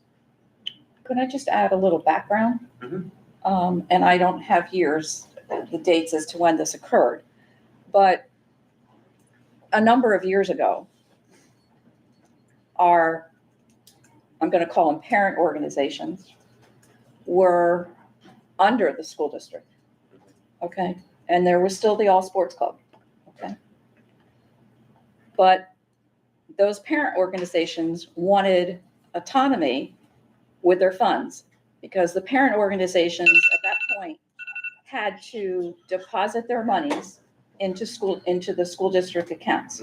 Could I just add a little background? Mhm. And I don't have years, the dates as to when this occurred. But a number of years ago, our, I'm going to call them parent organizations, were under the school district. Okay? And there was still the All Sports Club. Okay? But those parent organizations wanted autonomy with their funds, because the parent organizations at that point had to deposit their monies into the school district accounts.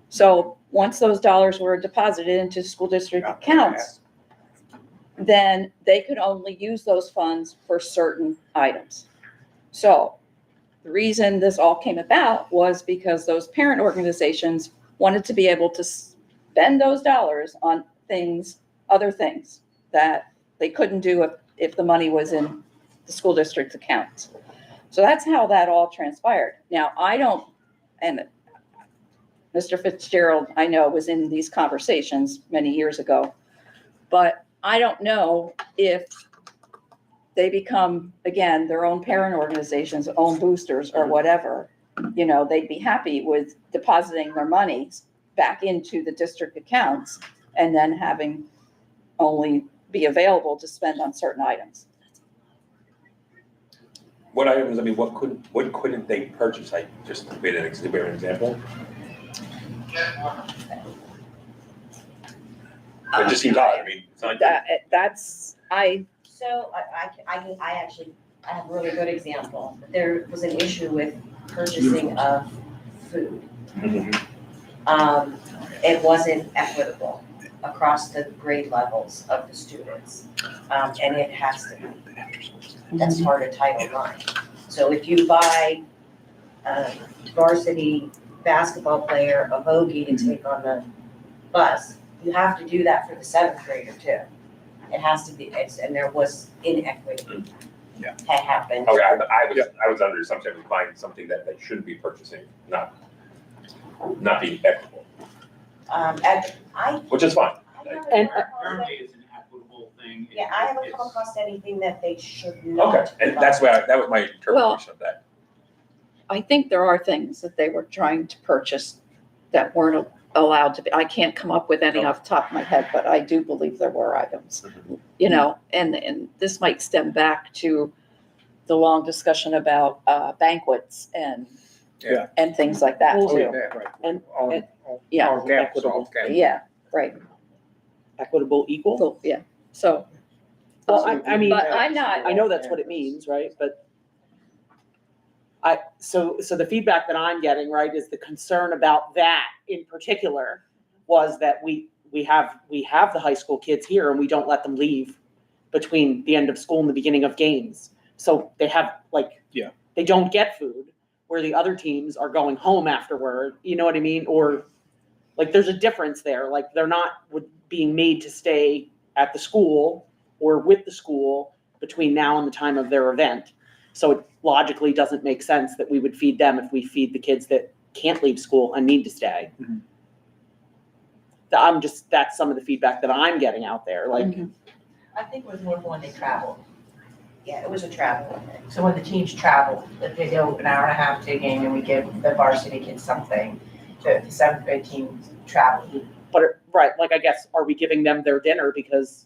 So once those dollars were deposited into school district accounts, then they could only use those funds for certain items. So the reason this all came about was because those parent organizations wanted to be able to spend those dollars on other things that they couldn't do if the money was in the school district's accounts. So that's how that all transpired. Now, and Mr. Fitzgerald, I know, was in these conversations many years ago, but I don't know if they become, again, their own parent organizations, own boosters or whatever, they'd be happy with depositing their monies back into the district accounts and then having only be available to spend on certain items. What items, I mean, what couldn't they purchase? I just made an example. It just seems odd. I mean, it's not like So I actually have a really good example. There was an issue with purchasing of food. It wasn't equitable across the grade levels of the students. And it has to be. That's part of Title IX. So if you buy a varsity basketball player a hoagie to take on the bus, you have to do that for the seventh grader too. It has to be, and there was inequity. Yeah. Had happened. Okay, I was under the assumption we find something that they shouldn't be purchasing, not being equitable, which is fine. Apparently it's an equitable thing. Yeah, I haven't come across anything that they should not. Okay, and that's that was my interpretation of that. I think there are things that they were trying to purchase that weren't allowed to be. I can't come up with any off the top of my head, but I do believe there were items, and this might stem back to the long discussion about banquets and things like that too. And, Yeah. All caps, equitable. all caps. Yeah, right. Equitable, equal? Well, yeah. So, Well, I mean, but I'm not, I know that's what it means, right? But so the feedback that I'm getting, right, is the concern about that in particular was that we have the high school kids here and we don't let them leave between the end of school and the beginning of games. So they have they don't get food where the other teams are going home afterward. You know what I mean? Or there's a difference there. They're not being made to stay at the school or with the school between now and the time of their event. So it logically doesn't make sense that we would feed them if we feed the kids that can't leave school and need to stay. Mhm. That's some of the feedback that I'm getting out there. I think it was more when they traveled. Yeah, it was a travel thing. So when the teams travel, if they go an hour and a half to a game and we give the varsity kids something, the seventh grade team travel. But I guess, are we giving them their dinner because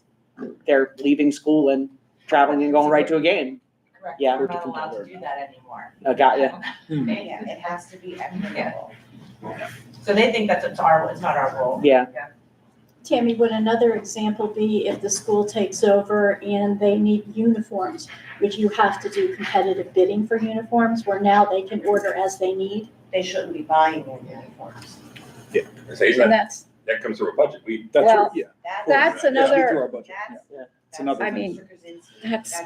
they're leaving school and traveling and going right to a game? Correct. Yeah. We're not allowed to do that anymore. I got you. Yeah, it has to be equitable. So they think it's not our role. Yeah. Tammy, would another example be if the school takes over and they need uniforms? Would you have to do competitive bidding for uniforms where now they can order as they need? They shouldn't be buying more uniforms. and That comes through a budget. that's another, It's another I thing. mean, that's,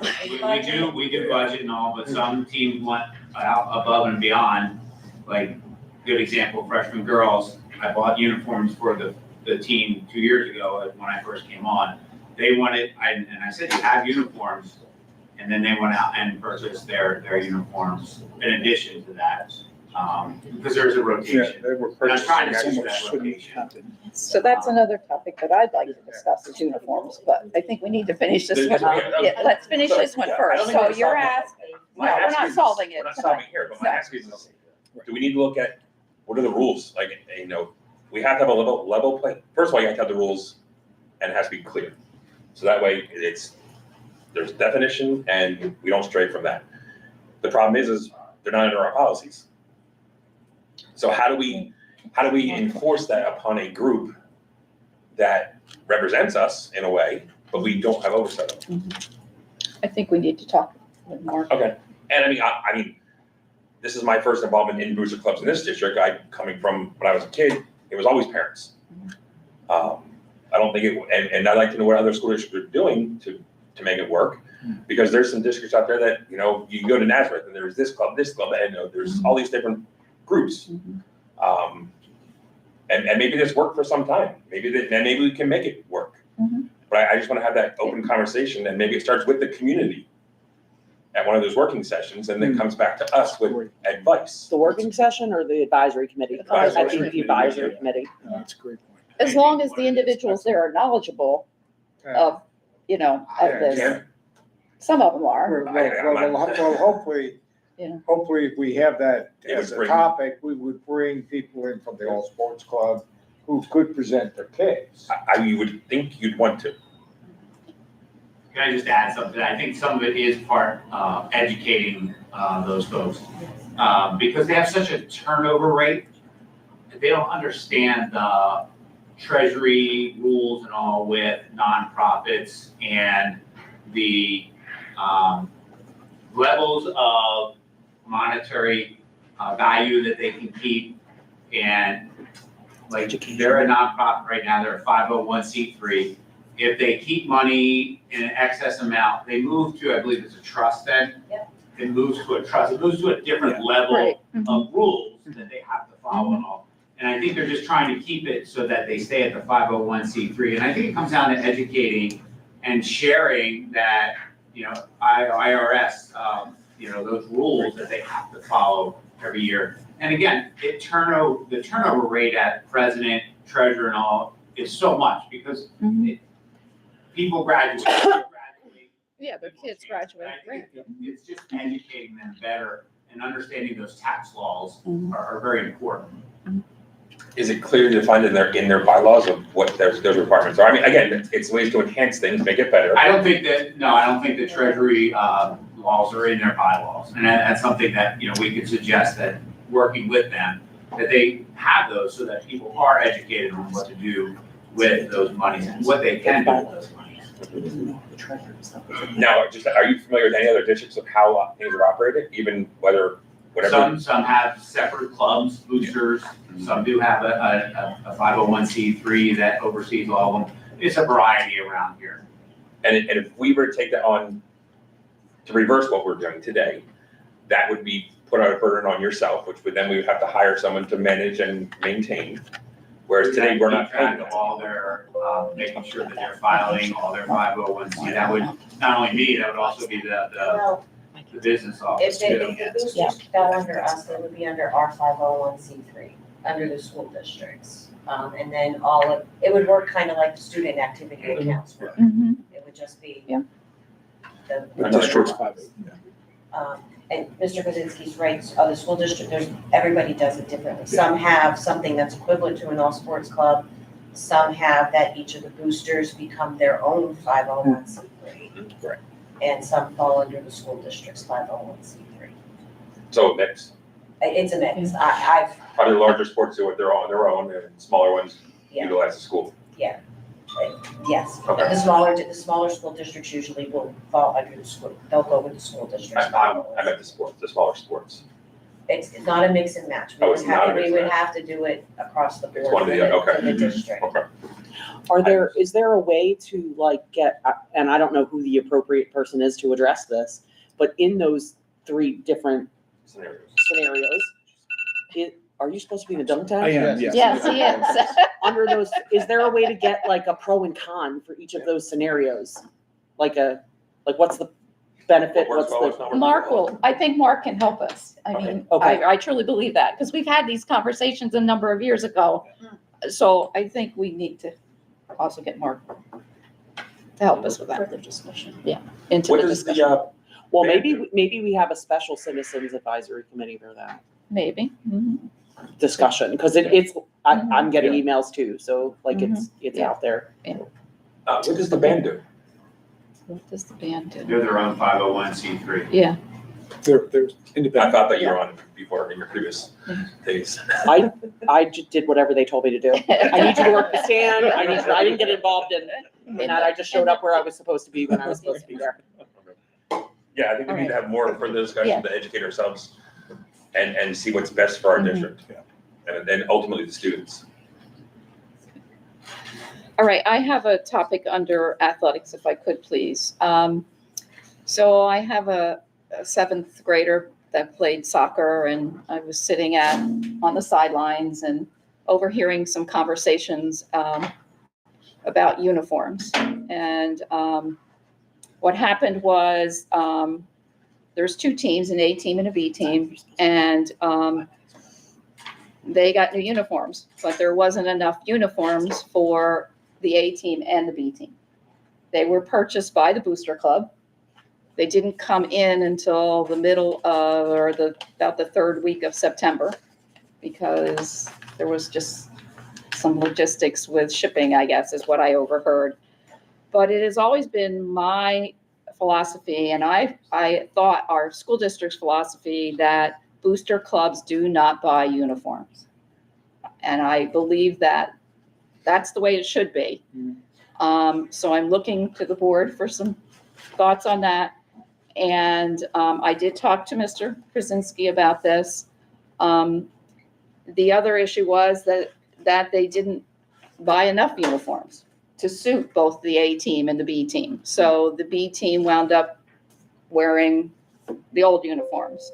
We do budget and all, but some teams went out above and beyond. Good example, freshman girls, I bought uniforms for the team 2 years ago when I first came on. They wanted, and I said, you have uniforms. And then they went out and purchased their uniforms in addition to that. because there's a rotation. They were And I'm trying to purchasing manage So much that shouldn't rotation. happen. So that's another topic that I'd like to discuss is uniforms, but I think we need to finish this one. Yeah, let's finish this one first. So you're asking, no, we're not solving it We're not tonight. solving here, but my No. ask is, do we need to look at, what are the rules? Like, you know, we have to have a level play. First of all, you have to have the rules and it has to be clear. So that way there's definition and we don't stray from that. The problem is they're not under our policies. So how do we enforce that upon a group that represents us in a way, but we don't have oversight of? I think we need to talk with Mark. Okay, and I mean, this is my first involvement in booster clubs in this district. Coming from when I was a kid, it was always parents. I don't think and I'd like to know what other school districts are doing to make it work. Because there's some districts out there that, you know, you can go to Nazareth and there's this club, and there's all these different groups. And maybe this worked for some time. Maybe we can make it work. But I just want to have that open conversation, and maybe it starts with the community at one of those working sessions, and then comes back to us with advice. The working session or the advisory committee? I think the advisory committee. That's a great point. As long as the individuals there are knowledgeable of, you know, of Yeah, this. yeah. Some of them are. Well, hopefully, Yeah. hopefully if we have that It as would a bring- topic, we would bring people in from the All Sports Club who could present their case. You would think you'd want to. Can I just add something? I think some of it is part educating those folks. Because they have such a turnover rate, they don't understand the treasury rules and all with nonprofits and the levels of monetary value that they can keep. And like, they're a nonprofit right now, they're a 501c3. If they keep money in an excess amount, they move to, I believe it's a trust then. Yep. It moves to a trust, it moves to a different level Right. of rules that they have to follow and all. And I think they're just trying to keep it so that they stay at the 501c3. And I think it comes down to educating and sharing that, you know, IRS, you know, those rules that they have to follow every year. And again, the turnover rate at president, treasurer and all is so much because people graduate. Yeah, the kids graduate, right? It's just educating them better and understanding those tax laws are very important. Is it clearly defined in their bylaws of what those requirements are? I mean, again, it's ways to enhance things, make it better. I don't think the treasury laws are in their bylaws. And that's something that, you know, we could suggest that working with them, that they have those so that people are educated on what to do with those monies and what they can do with those monies. Now, are you familiar with any other districts of how things are operated, even whatever? Some have separate clubs, boosters, some do have a 501c3 that oversees all of them. It's a variety around here. And if we were to take that on, to reverse what we're doing today, that would be put out a burden on yourself, which would then we would have to hire someone to manage and maintain. Whereas today, we're not paying Keep track of all their, making sure that they're filing all their 501c. That would, not only me, that would also be the business office If too. the boosters fell under us, they would be under our 501c3, under the school districts. And then it would work kind of like the student activity accounts work. It would just be The district's private. and Mr. Kaczynski's right, the school district, everybody does it differently. Some have something that's equivalent to an all sports club. Some have that each of the boosters become their own 501c3. Right. And some fall under the school district's 501c3. So mix. It's a mix. I've, Probably the larger sports do it their own, and smaller ones utilize the school. yes. Okay. The smaller school districts usually will fall under the school, they'll go with the school district's I meant the smaller sports. It's not a mix and match. Oh, it's not a mix and We would match. have to do it across the board It's one for of the, okay. the district. Okay. Is there a way to like get, and I don't know who the appropriate person is to address this, but in those three different scenarios, are you supposed to be in the dunk tank? I am, yes. Yes, he is. Under those, is there a way to get like a pro and con for each of those scenarios? What's the benefit, What works what's well, what's the, not working Mark well. will, I think Mark can help us. I mean, Okay. I truly believe that, because we've had these conversations a number of years ago. So I think we need to also get Mark to help us with that. Further discussion. Into What the does discussion. the, well, maybe we have a special citizens advisory committee for that Maybe. Mhm. discussion, because I'm getting emails too, so like it's Yeah. out there. what does the band do? What does the band do? They're their own 501c3. Yeah, They're I independent. thought that you were on before in your previous days. I just did whatever they told me to do. I need you to work the stand, I didn't get involved in that, I just showed up where I was supposed to be when I was supposed to be there. Yeah, I think we need to have more further discussion Yeah. to educate ourselves and see what's best for our Mhm. district. And then ultimately the students. all right, I have a topic under athletics, if I could, please. So I have a seventh grader that played soccer, and I was sitting on the sidelines and overhearing some conversations about uniforms. And what happened was there's two teams, an A team and a B team, and they got new uniforms, but there wasn't enough uniforms for the A team and the B team. They were purchased by the Booster Club. They didn't come in until the middle of, or about the third week of September, because there was just some logistics with shipping, I guess, is what I overheard. But it has always been my philosophy, and I thought our school district's philosophy, that booster clubs do not buy uniforms. And I believe that that's the way it should be. So I'm looking to the board for some thoughts on that. And I did talk to Mr. Krasinski about this. The other issue was that they didn't buy enough uniforms to suit both the A team and the B team. So the B team wound up wearing the old uniforms.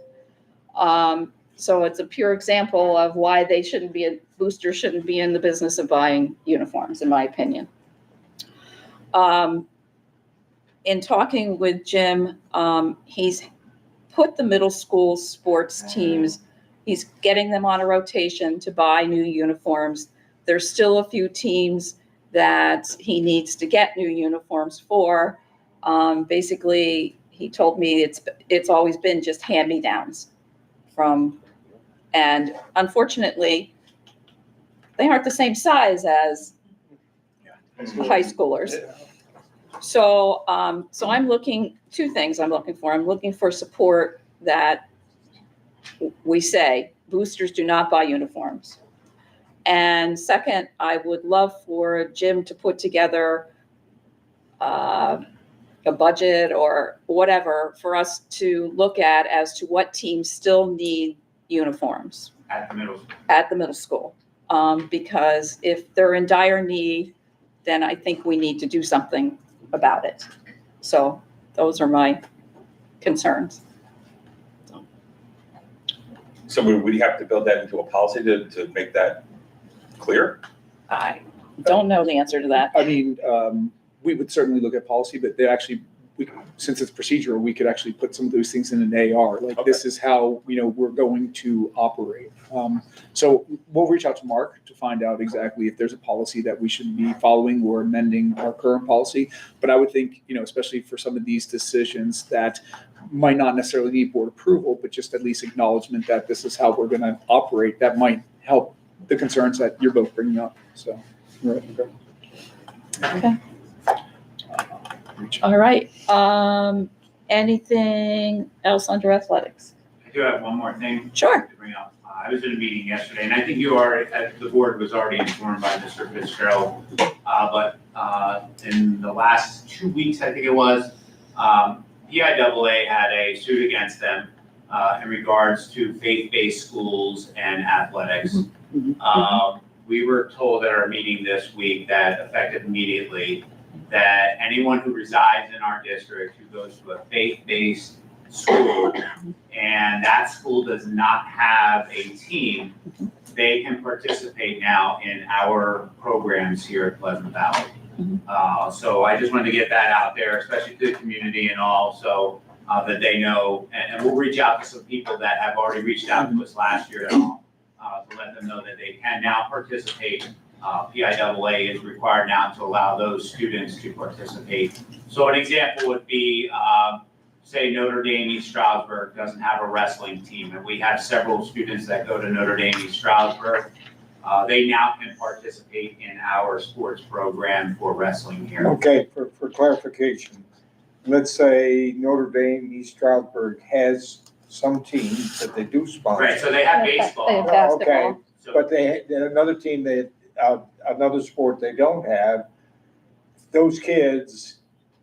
So it's a pure example of why boosters shouldn't be in the business of buying uniforms, in my opinion. In talking with Jim, he's put the middle school sports teams, he's getting them on a rotation to buy new uniforms. There's still a few teams that he needs to get new uniforms for. Basically, he told me it's always been just hand-me-downs and unfortunately, they aren't the same size as the high schoolers. So I'm looking, two things I'm looking for. I'm looking for support that we say boosters do not buy uniforms. And second, I would love for Jim to put together a budget or whatever for us to look at as to what teams still need uniforms At the middle school. at the middle school. Because if they're in dire need, then I think we need to do something about it. So those are my concerns. So would we have to build that into a policy to make that clear? I don't know the answer to that. I mean, we would certainly look at policy, but since it's procedural, we could actually put some of those things in an AR, like this is how, we're going to operate. So we'll reach out to Mark to find out exactly if there's a policy that we should be following or amending our current policy. But I would think, especially for some of these decisions that might not necessarily need board approval, but just at least acknowledgement that this is how we're going to operate, that might help the concerns that you're both bringing up. So, right, okay. Okay. All right. Anything else under athletics? I do have one more thing. Sure. To bring up. I was in a meeting yesterday, and I think the board was already informed by Mr. Fitzgerald. But in the last 2 weeks, I think it was, PIAA had a suit against them in regards to faith-based schools and athletics. We were told at our meeting this week that effective immediately, that anyone who resides in our district who goes to a faith-based school and that school does not have a team, they can participate now in our programs here at Pleasant Valley. So I just wanted to get that out there, especially to the community and all. So that they know, and we'll reach out to some people that have already reached out to us last year to let them know that they can now participate. PIAA is required now to allow those students to participate. So an example would be, say Notre Dame East Stroudsburg doesn't have a wrestling team, and we have several students that go to Notre Dame East Stroudsburg. They now can participate in our sports program for wrestling here. Okay, for clarification, let's say Notre Dame East Stroudsburg has some teams that they do sponsor. Right, so they have baseball. They have basketball. Okay, but they another team that, another sport they don't have, those kids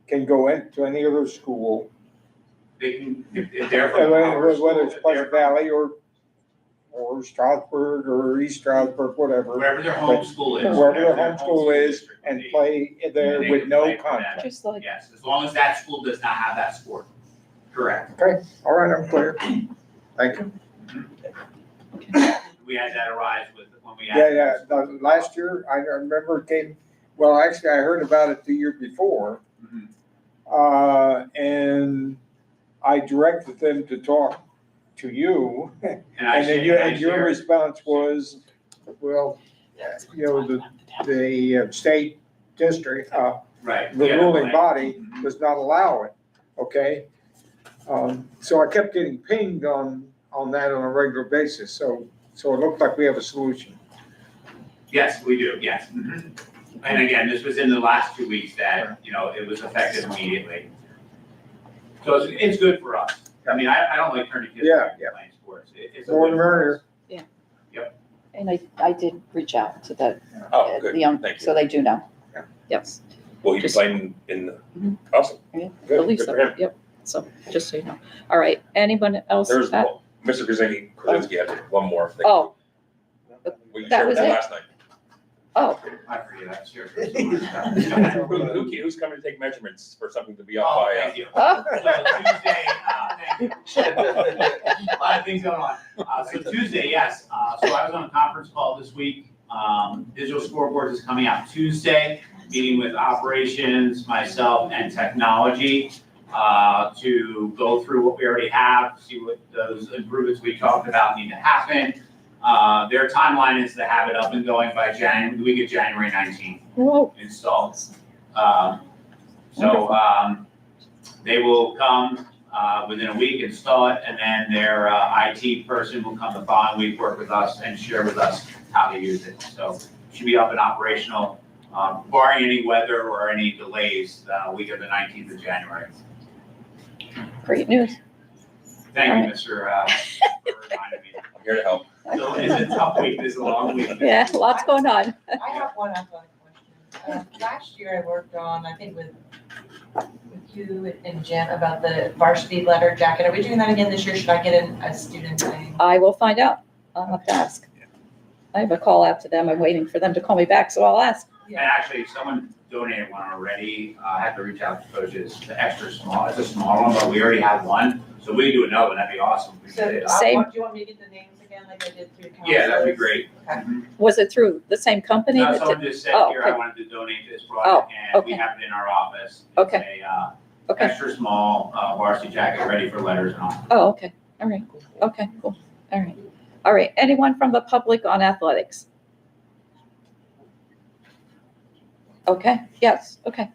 can go into any other school. They can, if they're from our school, Whether it's if they're Pleasant Valley or Stroudsburg or East Stroudsburg, whatever. wherever their home school is. Wherever their home school is district and would be. play there And they with can no play for that. contract. Just like, Yes, as long as that school does not have that sport. Correct. Okay, all right, I'm clear. Thank you. We had that arise with, when we had. Yeah, last year, I remember it came, well, actually, I heard about it the year before. Mhm. And I directed them to talk to you. And And then your response was, well, you know, the state district, Right. the yeah, ruling right. body Mhm. does not allow it, okay? So I kept getting pinged on that on a regular basis, so it looked like we have a solution. Yes, we do, yes. Mhm. And again, this was in the last 2 weeks that, you know, it was effective immediately. So it's good for us. I mean, I don't like turning kids Yeah, back to yeah. playing sports. It's a More win the for merrier. us. and I did reach out to the Oh, good, young, thank so you. they do know. Yeah. Yes, Will you be Just- playing in the, Mhm. awesome. I Good, believe good so, for him. yep, so, just so you know. All right, anyone else? There's, Mr. Krasinski had one more thing. Oh, We that shared was that it? last night. oh, I forget, that's your. Who's coming to take measurements for something to be up Oh, by? thank you. Oh. So Tuesday, thank you. A lot of things going on. So Tuesday, yes, so I was on a conference call this week. Digital scoreboards is coming out Tuesday, meeting with operations, myself, and technology, to go through what we already have, see what those improvements we talked about need to happen. Their timeline is to have it up and going by the week of January 19th whoa, installed. They will come within a week, install it, and then their IT person will come the following week, work with us and share with us how to use it. So it should be up and operational, barring any weather or any delays, the week of the 19th of January. great news. Thank you, Mr. For reminding me. I'm here to help. So it's a tough week, this is a long week. Yeah, lots going on. I have one athletic question. Last year I worked on, I think with you and Jen about the varsity letter jacket. Are we doing that again this year? Should I get in a student's name? I will find out. I'll have to ask. I have a call out to them. I'm waiting for them to call me back, so I'll ask. And actually, someone donated one already. I have to reach out to coaches, the extra small, it's a small one, but we already have one. So we can do another one, that'd be awesome. We So, did. Same. do you want me to get the names again like I did through counselors? Yeah, that'd be great. Okay. Was it through the same company? No, that someone did- just said Oh, here, okay. I wanted to donate this Oh, product, and we okay. have it in our office. Okay. It's a, Okay. extra small varsity jacket, ready for letters and all. Oh, okay, all right, okay, cool, all right. All right, anyone from the public on athletics? Okay, yes, okay.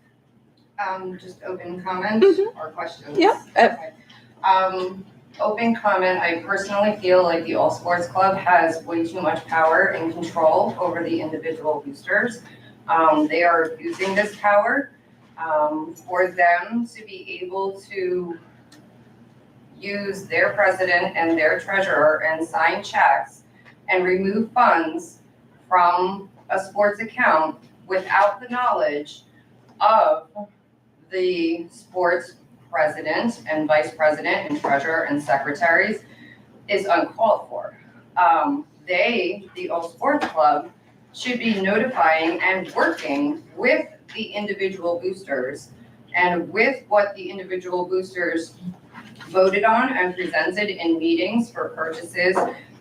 Just open comments or questions? Yeah. Okay. Open comment, I personally feel like the All Sports Club has way too much power and control over the individual boosters. They are abusing this power. For them to be able to use their president and their treasurer and sign checks and remove funds from a sports account without the knowledge of the sports president and vice president and treasurer and secretaries is uncalled for. The All Sports Club, should be notifying and working with the individual boosters and with what the individual boosters voted on and presented in meetings for purchases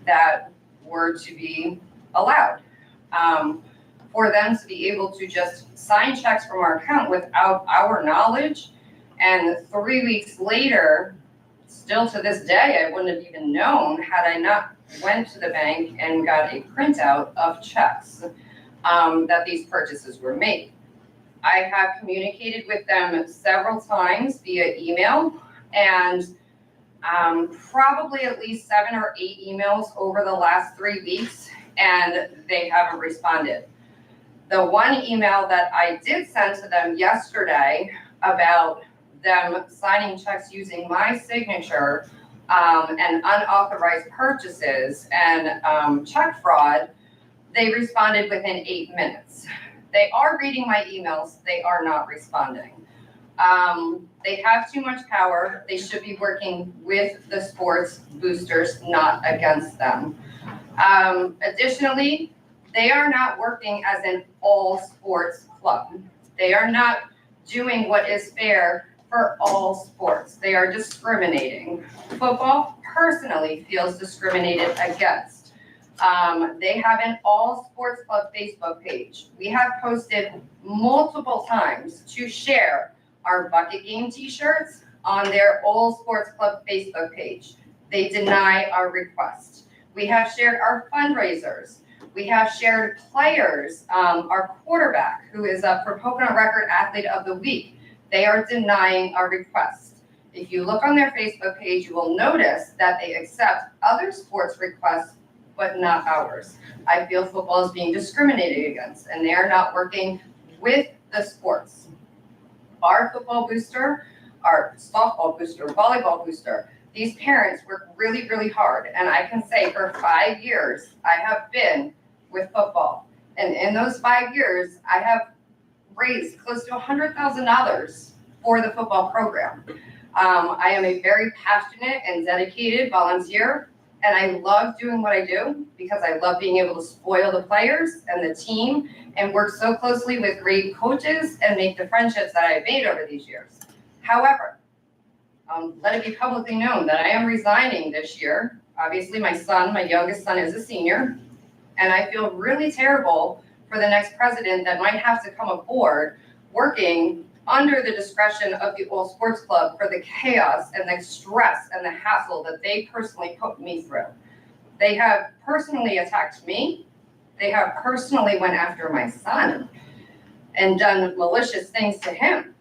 that were to be allowed. For them to be able to just sign checks from our account without our knowledge And 3 weeks later, still to this day, I wouldn't have even known had I not went to the bank and got a printout of checks that these purchases were made. I have communicated with them several times via email, and probably at least 7 or 8 emails over the last 3 weeks, and they haven't responded. The one email that I did send to them yesterday about them signing checks using my signature and unauthorized purchases and check fraud, they responded within 8 minutes. They are reading my emails, they are not responding. They have too much power. They should be working with the sports boosters, not against them. Additionally, they are not working as an all sports club. They are not doing what is fair for all sports. They are discriminating. Football personally feels discriminated against. They have an all sports club Facebook page. We have posted multiple times to share our bucket game t-shirts on their all sports club Facebook page. They deny our request. We have shared our fundraisers. We have shared players, our quarterback, who is up for Pocono Record Athlete of the Week. They are denying our request. If you look on their Facebook page, you will notice that they accept other sports requests, but not ours. I feel football is being discriminated against, and they are not working with the sports. Our football booster, our softball booster, volleyball booster, these parents work really, really hard. And I can say for 5 years, I have been with football. And in those 5 years, I have raised close to $100,000 for the football program. I am a very passionate and dedicated volunteer, and I love doing what I do because I love being able to spoil the players and the team and work so closely with great coaches and make the friendships that I've made over these years. However, let it be publicly known that I am resigning this year. Obviously, my youngest son is a senior, and I feel really terrible for the next president that might have to come aboard working under the discretion of the All Sports Club for the chaos and the stress and the hassle that they personally put me through. They have personally attacked me. They have personally went after my son and done malicious things to him.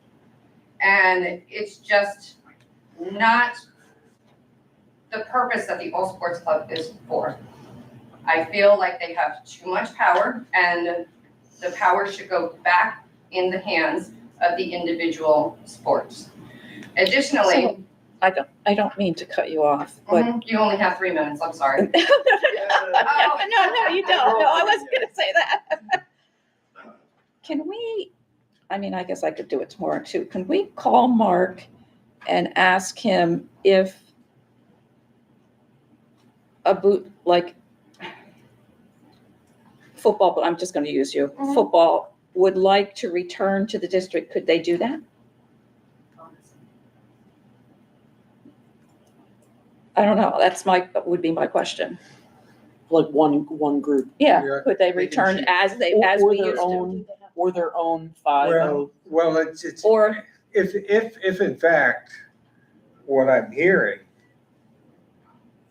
And it's just not the purpose that the All Sports Club is for. I feel like they have too much power, and the power should go back in the hands of the individual sports. Additionally, I don't mean to cut you off, but you only have 3 minutes, I'm sorry. no, you don't. No, I wasn't gonna say that. Can we, I mean, I guess I could do it tomorrow too. Can we call Mark and ask him if like football, but I'm just gonna use you, football would like to return to the district, could they do that? I don't know, would be my question. Like one group. Yeah, could they return as we used to? Or their own 5-0. Well, it's, Or, if in fact, what I'm hearing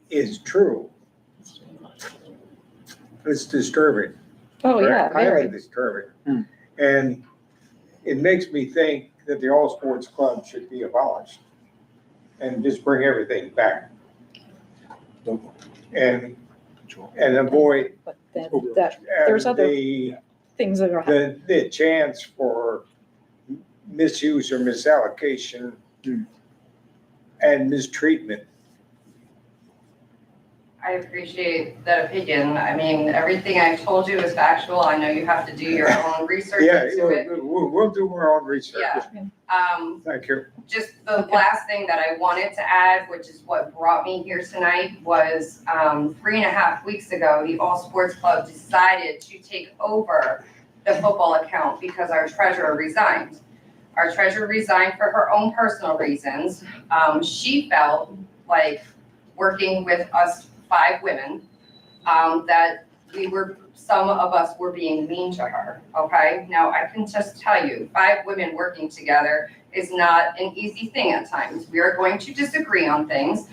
is true, it's disturbing. oh yeah, Highly very. disturbing. And it makes me think that the All Sports Club should be abolished and just bring everything back. And avoid But that, there's other things that are happening. the chance for misuse or misallocation and mistreatment. I appreciate that opinion. I mean, everything I've told you is factual. I know you have to do your own research Yeah, into it. we'll do our own research. Yeah. Thank you. Just the last thing that I wanted to add, which is what brought me here tonight, was 3.5 weeks ago, the All Sports Club decided to take over the football account because our treasurer resigned. Our treasurer resigned for her own personal reasons. She felt like working with us 5 women, that some of us were being mean to her, okay? Now, I can just tell you, 5 women working together is not an easy thing at times. We are going to disagree on things,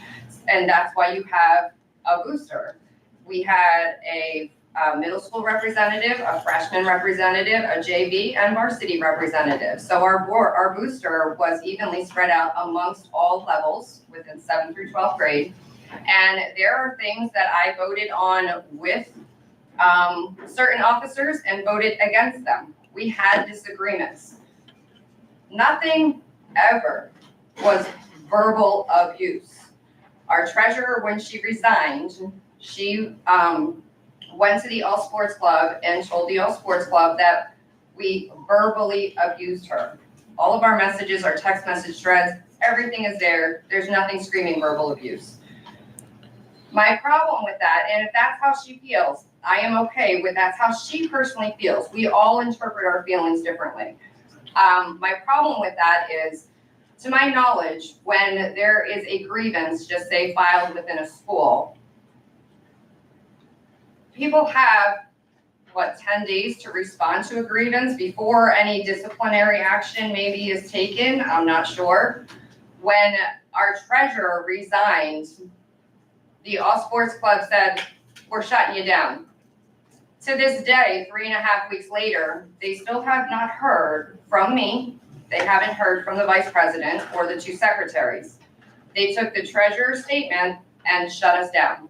and that's why you have a booster. We had a middle school representative, a freshman representative, a JV, and varsity representative. So our booster was evenly spread out amongst all levels within 7th through 12th grade. And there are things that I voted on with certain officers and voted against them. We had disagreements. Nothing ever was verbal abuse. Our treasurer, when she resigned, she went to the All Sports Club and told the All Sports Club that we verbally abused her. All of our messages, our text message threads, everything is there. There's nothing screaming verbal abuse. My problem with that, and if that's how she feels, I am okay with that's how she personally feels. We all interpret our feelings differently. My problem with that is, to my knowledge, when there is a grievance, just say filed within a school, people have, 10 days to respond to a grievance before any disciplinary action maybe is taken? I'm not sure. When our treasurer resigned, the All Sports Club said, we're shutting you down. To this day, 3.5 weeks later, they still have not heard from me. They haven't heard from the vice president or the 2 secretaries. They took the treasurer's statement and shut us down.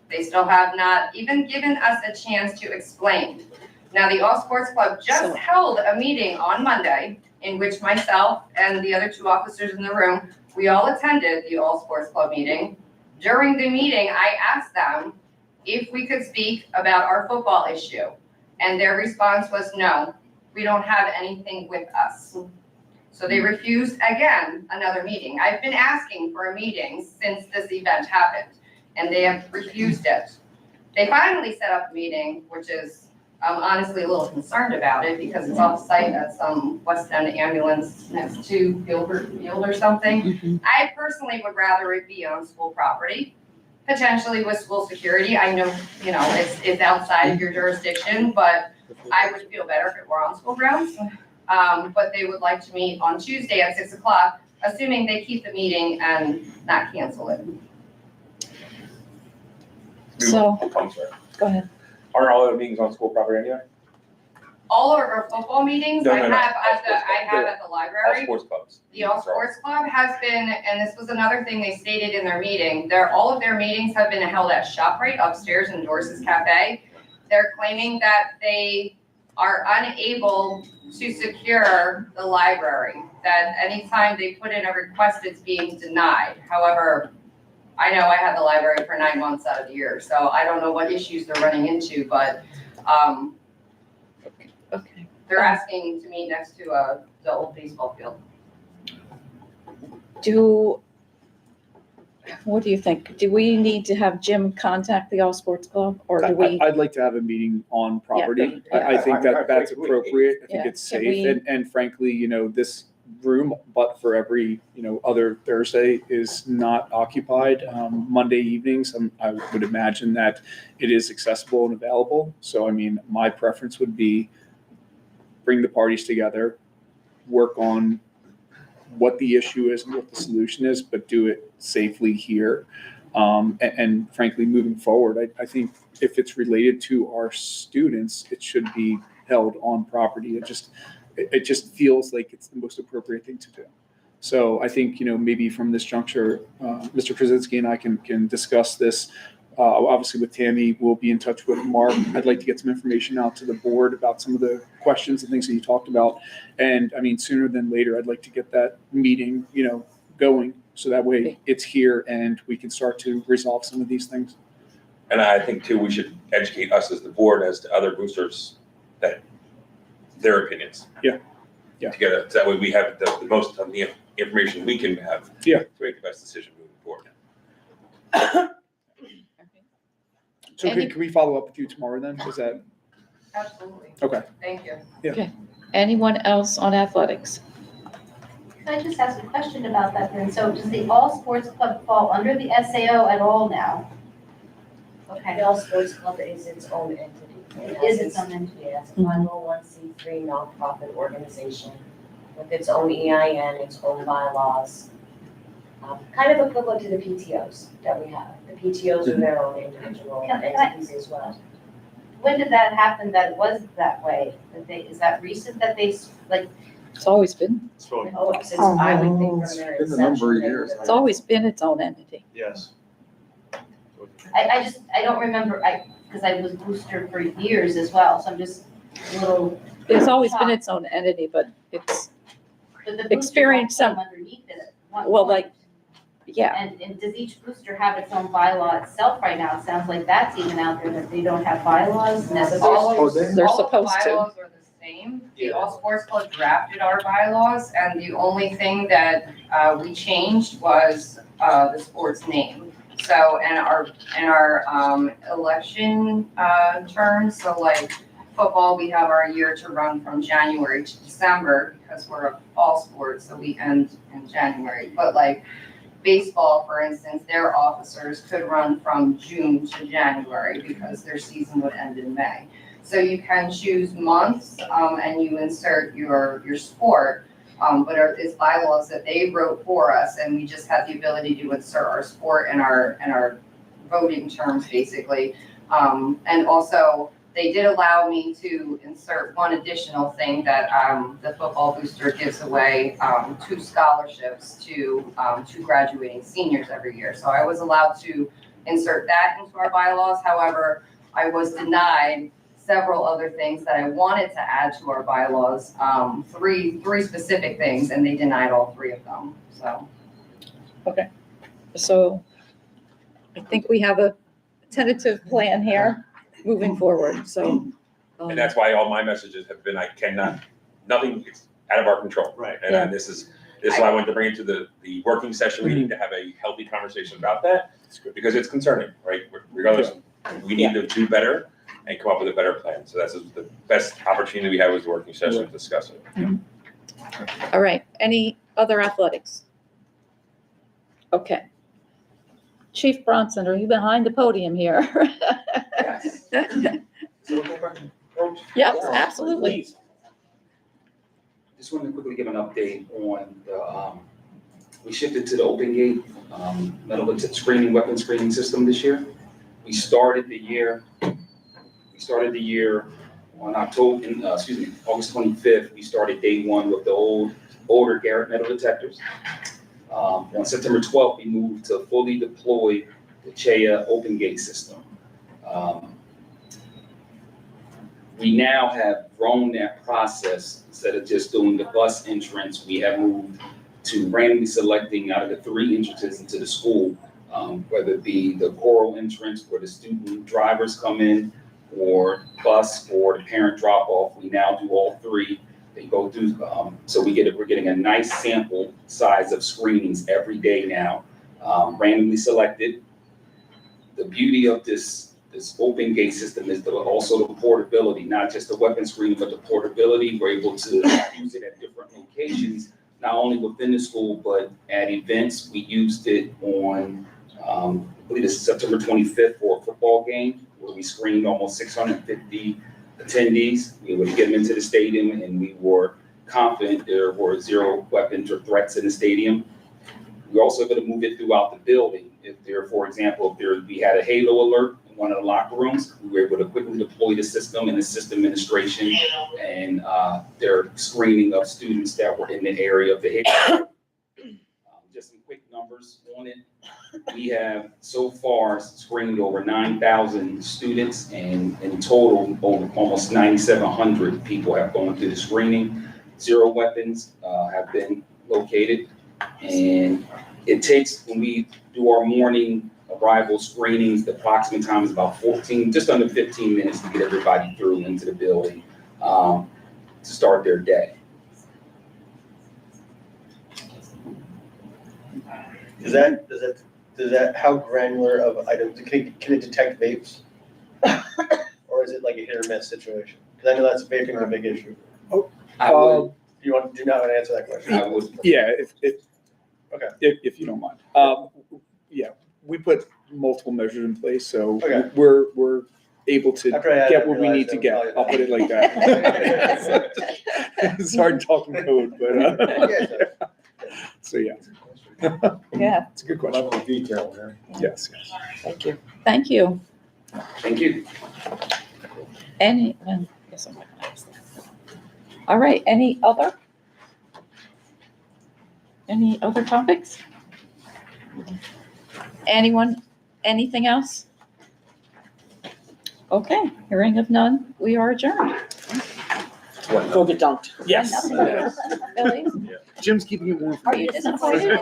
They still have not even given us a chance to explain. Now, the All Sports Club just held a meeting on Monday in which myself and the other 2 officers in the room, we all attended the All Sports Club meeting. During the meeting, I asked them if we could speak about our football issue. And their response was, no, we don't have anything with us. So they refused again another meeting. I've been asking for a meeting since this event happened, and they have refused it. They finally set up a meeting, which is, I'm honestly a little concerned about it because it's off site at some West End ambulance next to Gilbert Field or something. I personally would rather it be on school property, potentially with school security. I know, it's outside of your jurisdiction, but I would feel better if it were on school grounds. But they would like to meet on Tuesday at 6 o'clock, assuming they keep the meeting and not cancel it. So, I'm sorry. go ahead. Aren't all the meetings on school property anyway? All of our football meetings No, I no, no. have at the All library. sports clubs. The All Sports Club has been, and this was another thing they stated in their meeting, all of their meetings have been held at ShopRite upstairs in Dorsey's Cafe. They're claiming that they are unable to secure the library, that anytime they put in a request, it's being denied. However, I know I had the library for 9 months out of the year, so I don't know what issues they're running into, but Okay. they're asking to meet next to the old baseball field. What do you think? Do we need to have Jim contact the All Sports Club, or do we? I'd like to have a meeting on property. Yeah. I think that's appropriate. I think Yeah. it's Can safe. we- And frankly, this room, but for every, other Thursday is not occupied. Monday evenings, I would imagine that it is accessible and available. So, my preference would be bring the parties together, work on what the issue is and what the solution is, but do it safely here. And frankly, moving forward, I think if it's related to our students, it should be held on property. It just feels like it's the most appropriate thing to do. So I think, maybe from this juncture, Mr. Krasinski and I can discuss this. Obviously with Tammy, we'll be in touch with Mark. I'd like to get some information out to the board about some of the questions and things that you talked about. And sooner than later, I'd like to get that meeting, going. So that way it's here and we can start to resolve some of these things. And I think too, we should educate us as the board as to other boosters that their opinions. Yeah. Together, so that way we have the most of the information we can have. Yeah. To make the best decision moving forward. So can we follow up with you tomorrow then? Is that, Absolutely. okay. Thank you. Yeah. Okay. Anyone else on athletics? Can I just ask a question about that then? So does the All Sports Club fall under the SAO at all now? The All Sports Club is its own entity. It is its own entity. Yeah, it's a 501c3 nonprofit organization with its own EIN, its own bylaws. Kind of equivalent to the PTOs that we have. The PTOs are their own individual Can I- entities as well. When did that happen that it was that way? Is that recent that like, It's always been, Oh, since I would think from their It's been a number of inception, they years. were- it's always been its own entity. Yes. I don't remember, because I was booster for years as well, so I'm just a little. It's always been its own entity, but it's, But the booster Experience came some- underneath it at one well, point. like, yeah, And does each booster have its own bylaw itself right now? It sounds like that's even out there, that they don't have bylaws necessarily. Oh, they- they're All the supposed to. bylaws are the same. The All Sports Club drafted our bylaws, and the only thing that we changed was the sport's name. So, and our election terms, so like football, we have our year to run from January to December because we're all sports, so we end in January. But like baseball, for instance, their officers could run from June to January because their season would end in May. So you can choose months, and you insert your sport, but it's bylaws that they wrote for us, and we just had the ability to insert our sport and our voting terms, basically. And also, they did allow me to insert one additional thing that, the football booster gives away, 2 scholarships to graduating seniors every year. So I was allowed to insert that into our bylaws. However, I was denied several other things that I wanted to add to our bylaws, three specific things, and they denied all 3 of them, so. So I think we have a tentative plan here moving forward, so. And that's why all my messages have been, I cannot, nothing is out of our control. Right. And Yeah. this is why I wanted to bring it to the working session meeting to have a healthy conversation about that. Because it's concerning, right? Regardless, we need to do better and come up with a better plan. So that's the best opportunity we have with the working session to discuss it. All right, any other athletics? Okay. Chief Bronson, are you behind the podium here? Yes, absolutely. Just wanted to quickly give an update on the, we shifted to the Open Gate, metal screening, weapon screening system this year. We started the year on August 25th. We started day 1 with the older Garrett metal detectors. On September 12th, we moved to fully deploy the CHEA Open Gate system. We now have grown that process. Instead of just doing the bus entrance, we have moved to randomly selecting out of the 3 entrances into the school, whether it be the choral entrance where the student drivers come in, or bus, or the parent drop off. We now do all 3. They go through, so we're getting a nice sample size of screenings every day now, randomly selected. The beauty of this Open Gate system is also the portability, not just the weapon screening, but the portability. We're able to use it at different locations, not only within the school, but at events. We used it on, I believe it's September 25th for a football game, where we screened almost 650 attendees. We were able to get them into the stadium, and we were confident there were 0 weapons or threats in the stadium. We're also able to move it throughout the building. If there, for example, we had a halo alert in one of the locker rooms, we were able to quickly deploy the system and assist administration and their screening of students that were in the area of the halo. Just some quick numbers on it. We have so far screened over 9,000 students, and in total, over almost 9,700 people have gone through the screening. 0 weapons have been located, and it takes, when we do our morning arrival screenings, the approximate time is about just under 15 minutes to get everybody through into the building to start their day. Does that, how granular of items, can it detect vapes? Or is it like a hit or miss situation? Because I know that's vaping a big issue. I would, Do you not want to answer that question? I would. Yeah, Okay. if you don't mind. Yeah, we put multiple measures in place, so Okay. we're able to After I had get it, what we need realized to I get. would I'll put it like that. It's hard talking code, but, so yeah. Yeah, It's a good question. Level of detail there. Yes. Thank you. thank you. Thank you. Yes, I'm not gonna ask that. All right, any other topics? Anyone, anything else? Okay, hearing of none, we are adjourned. Go get dunked. Yes. Billy, Jim's keeping it warm for are me. you disappointed?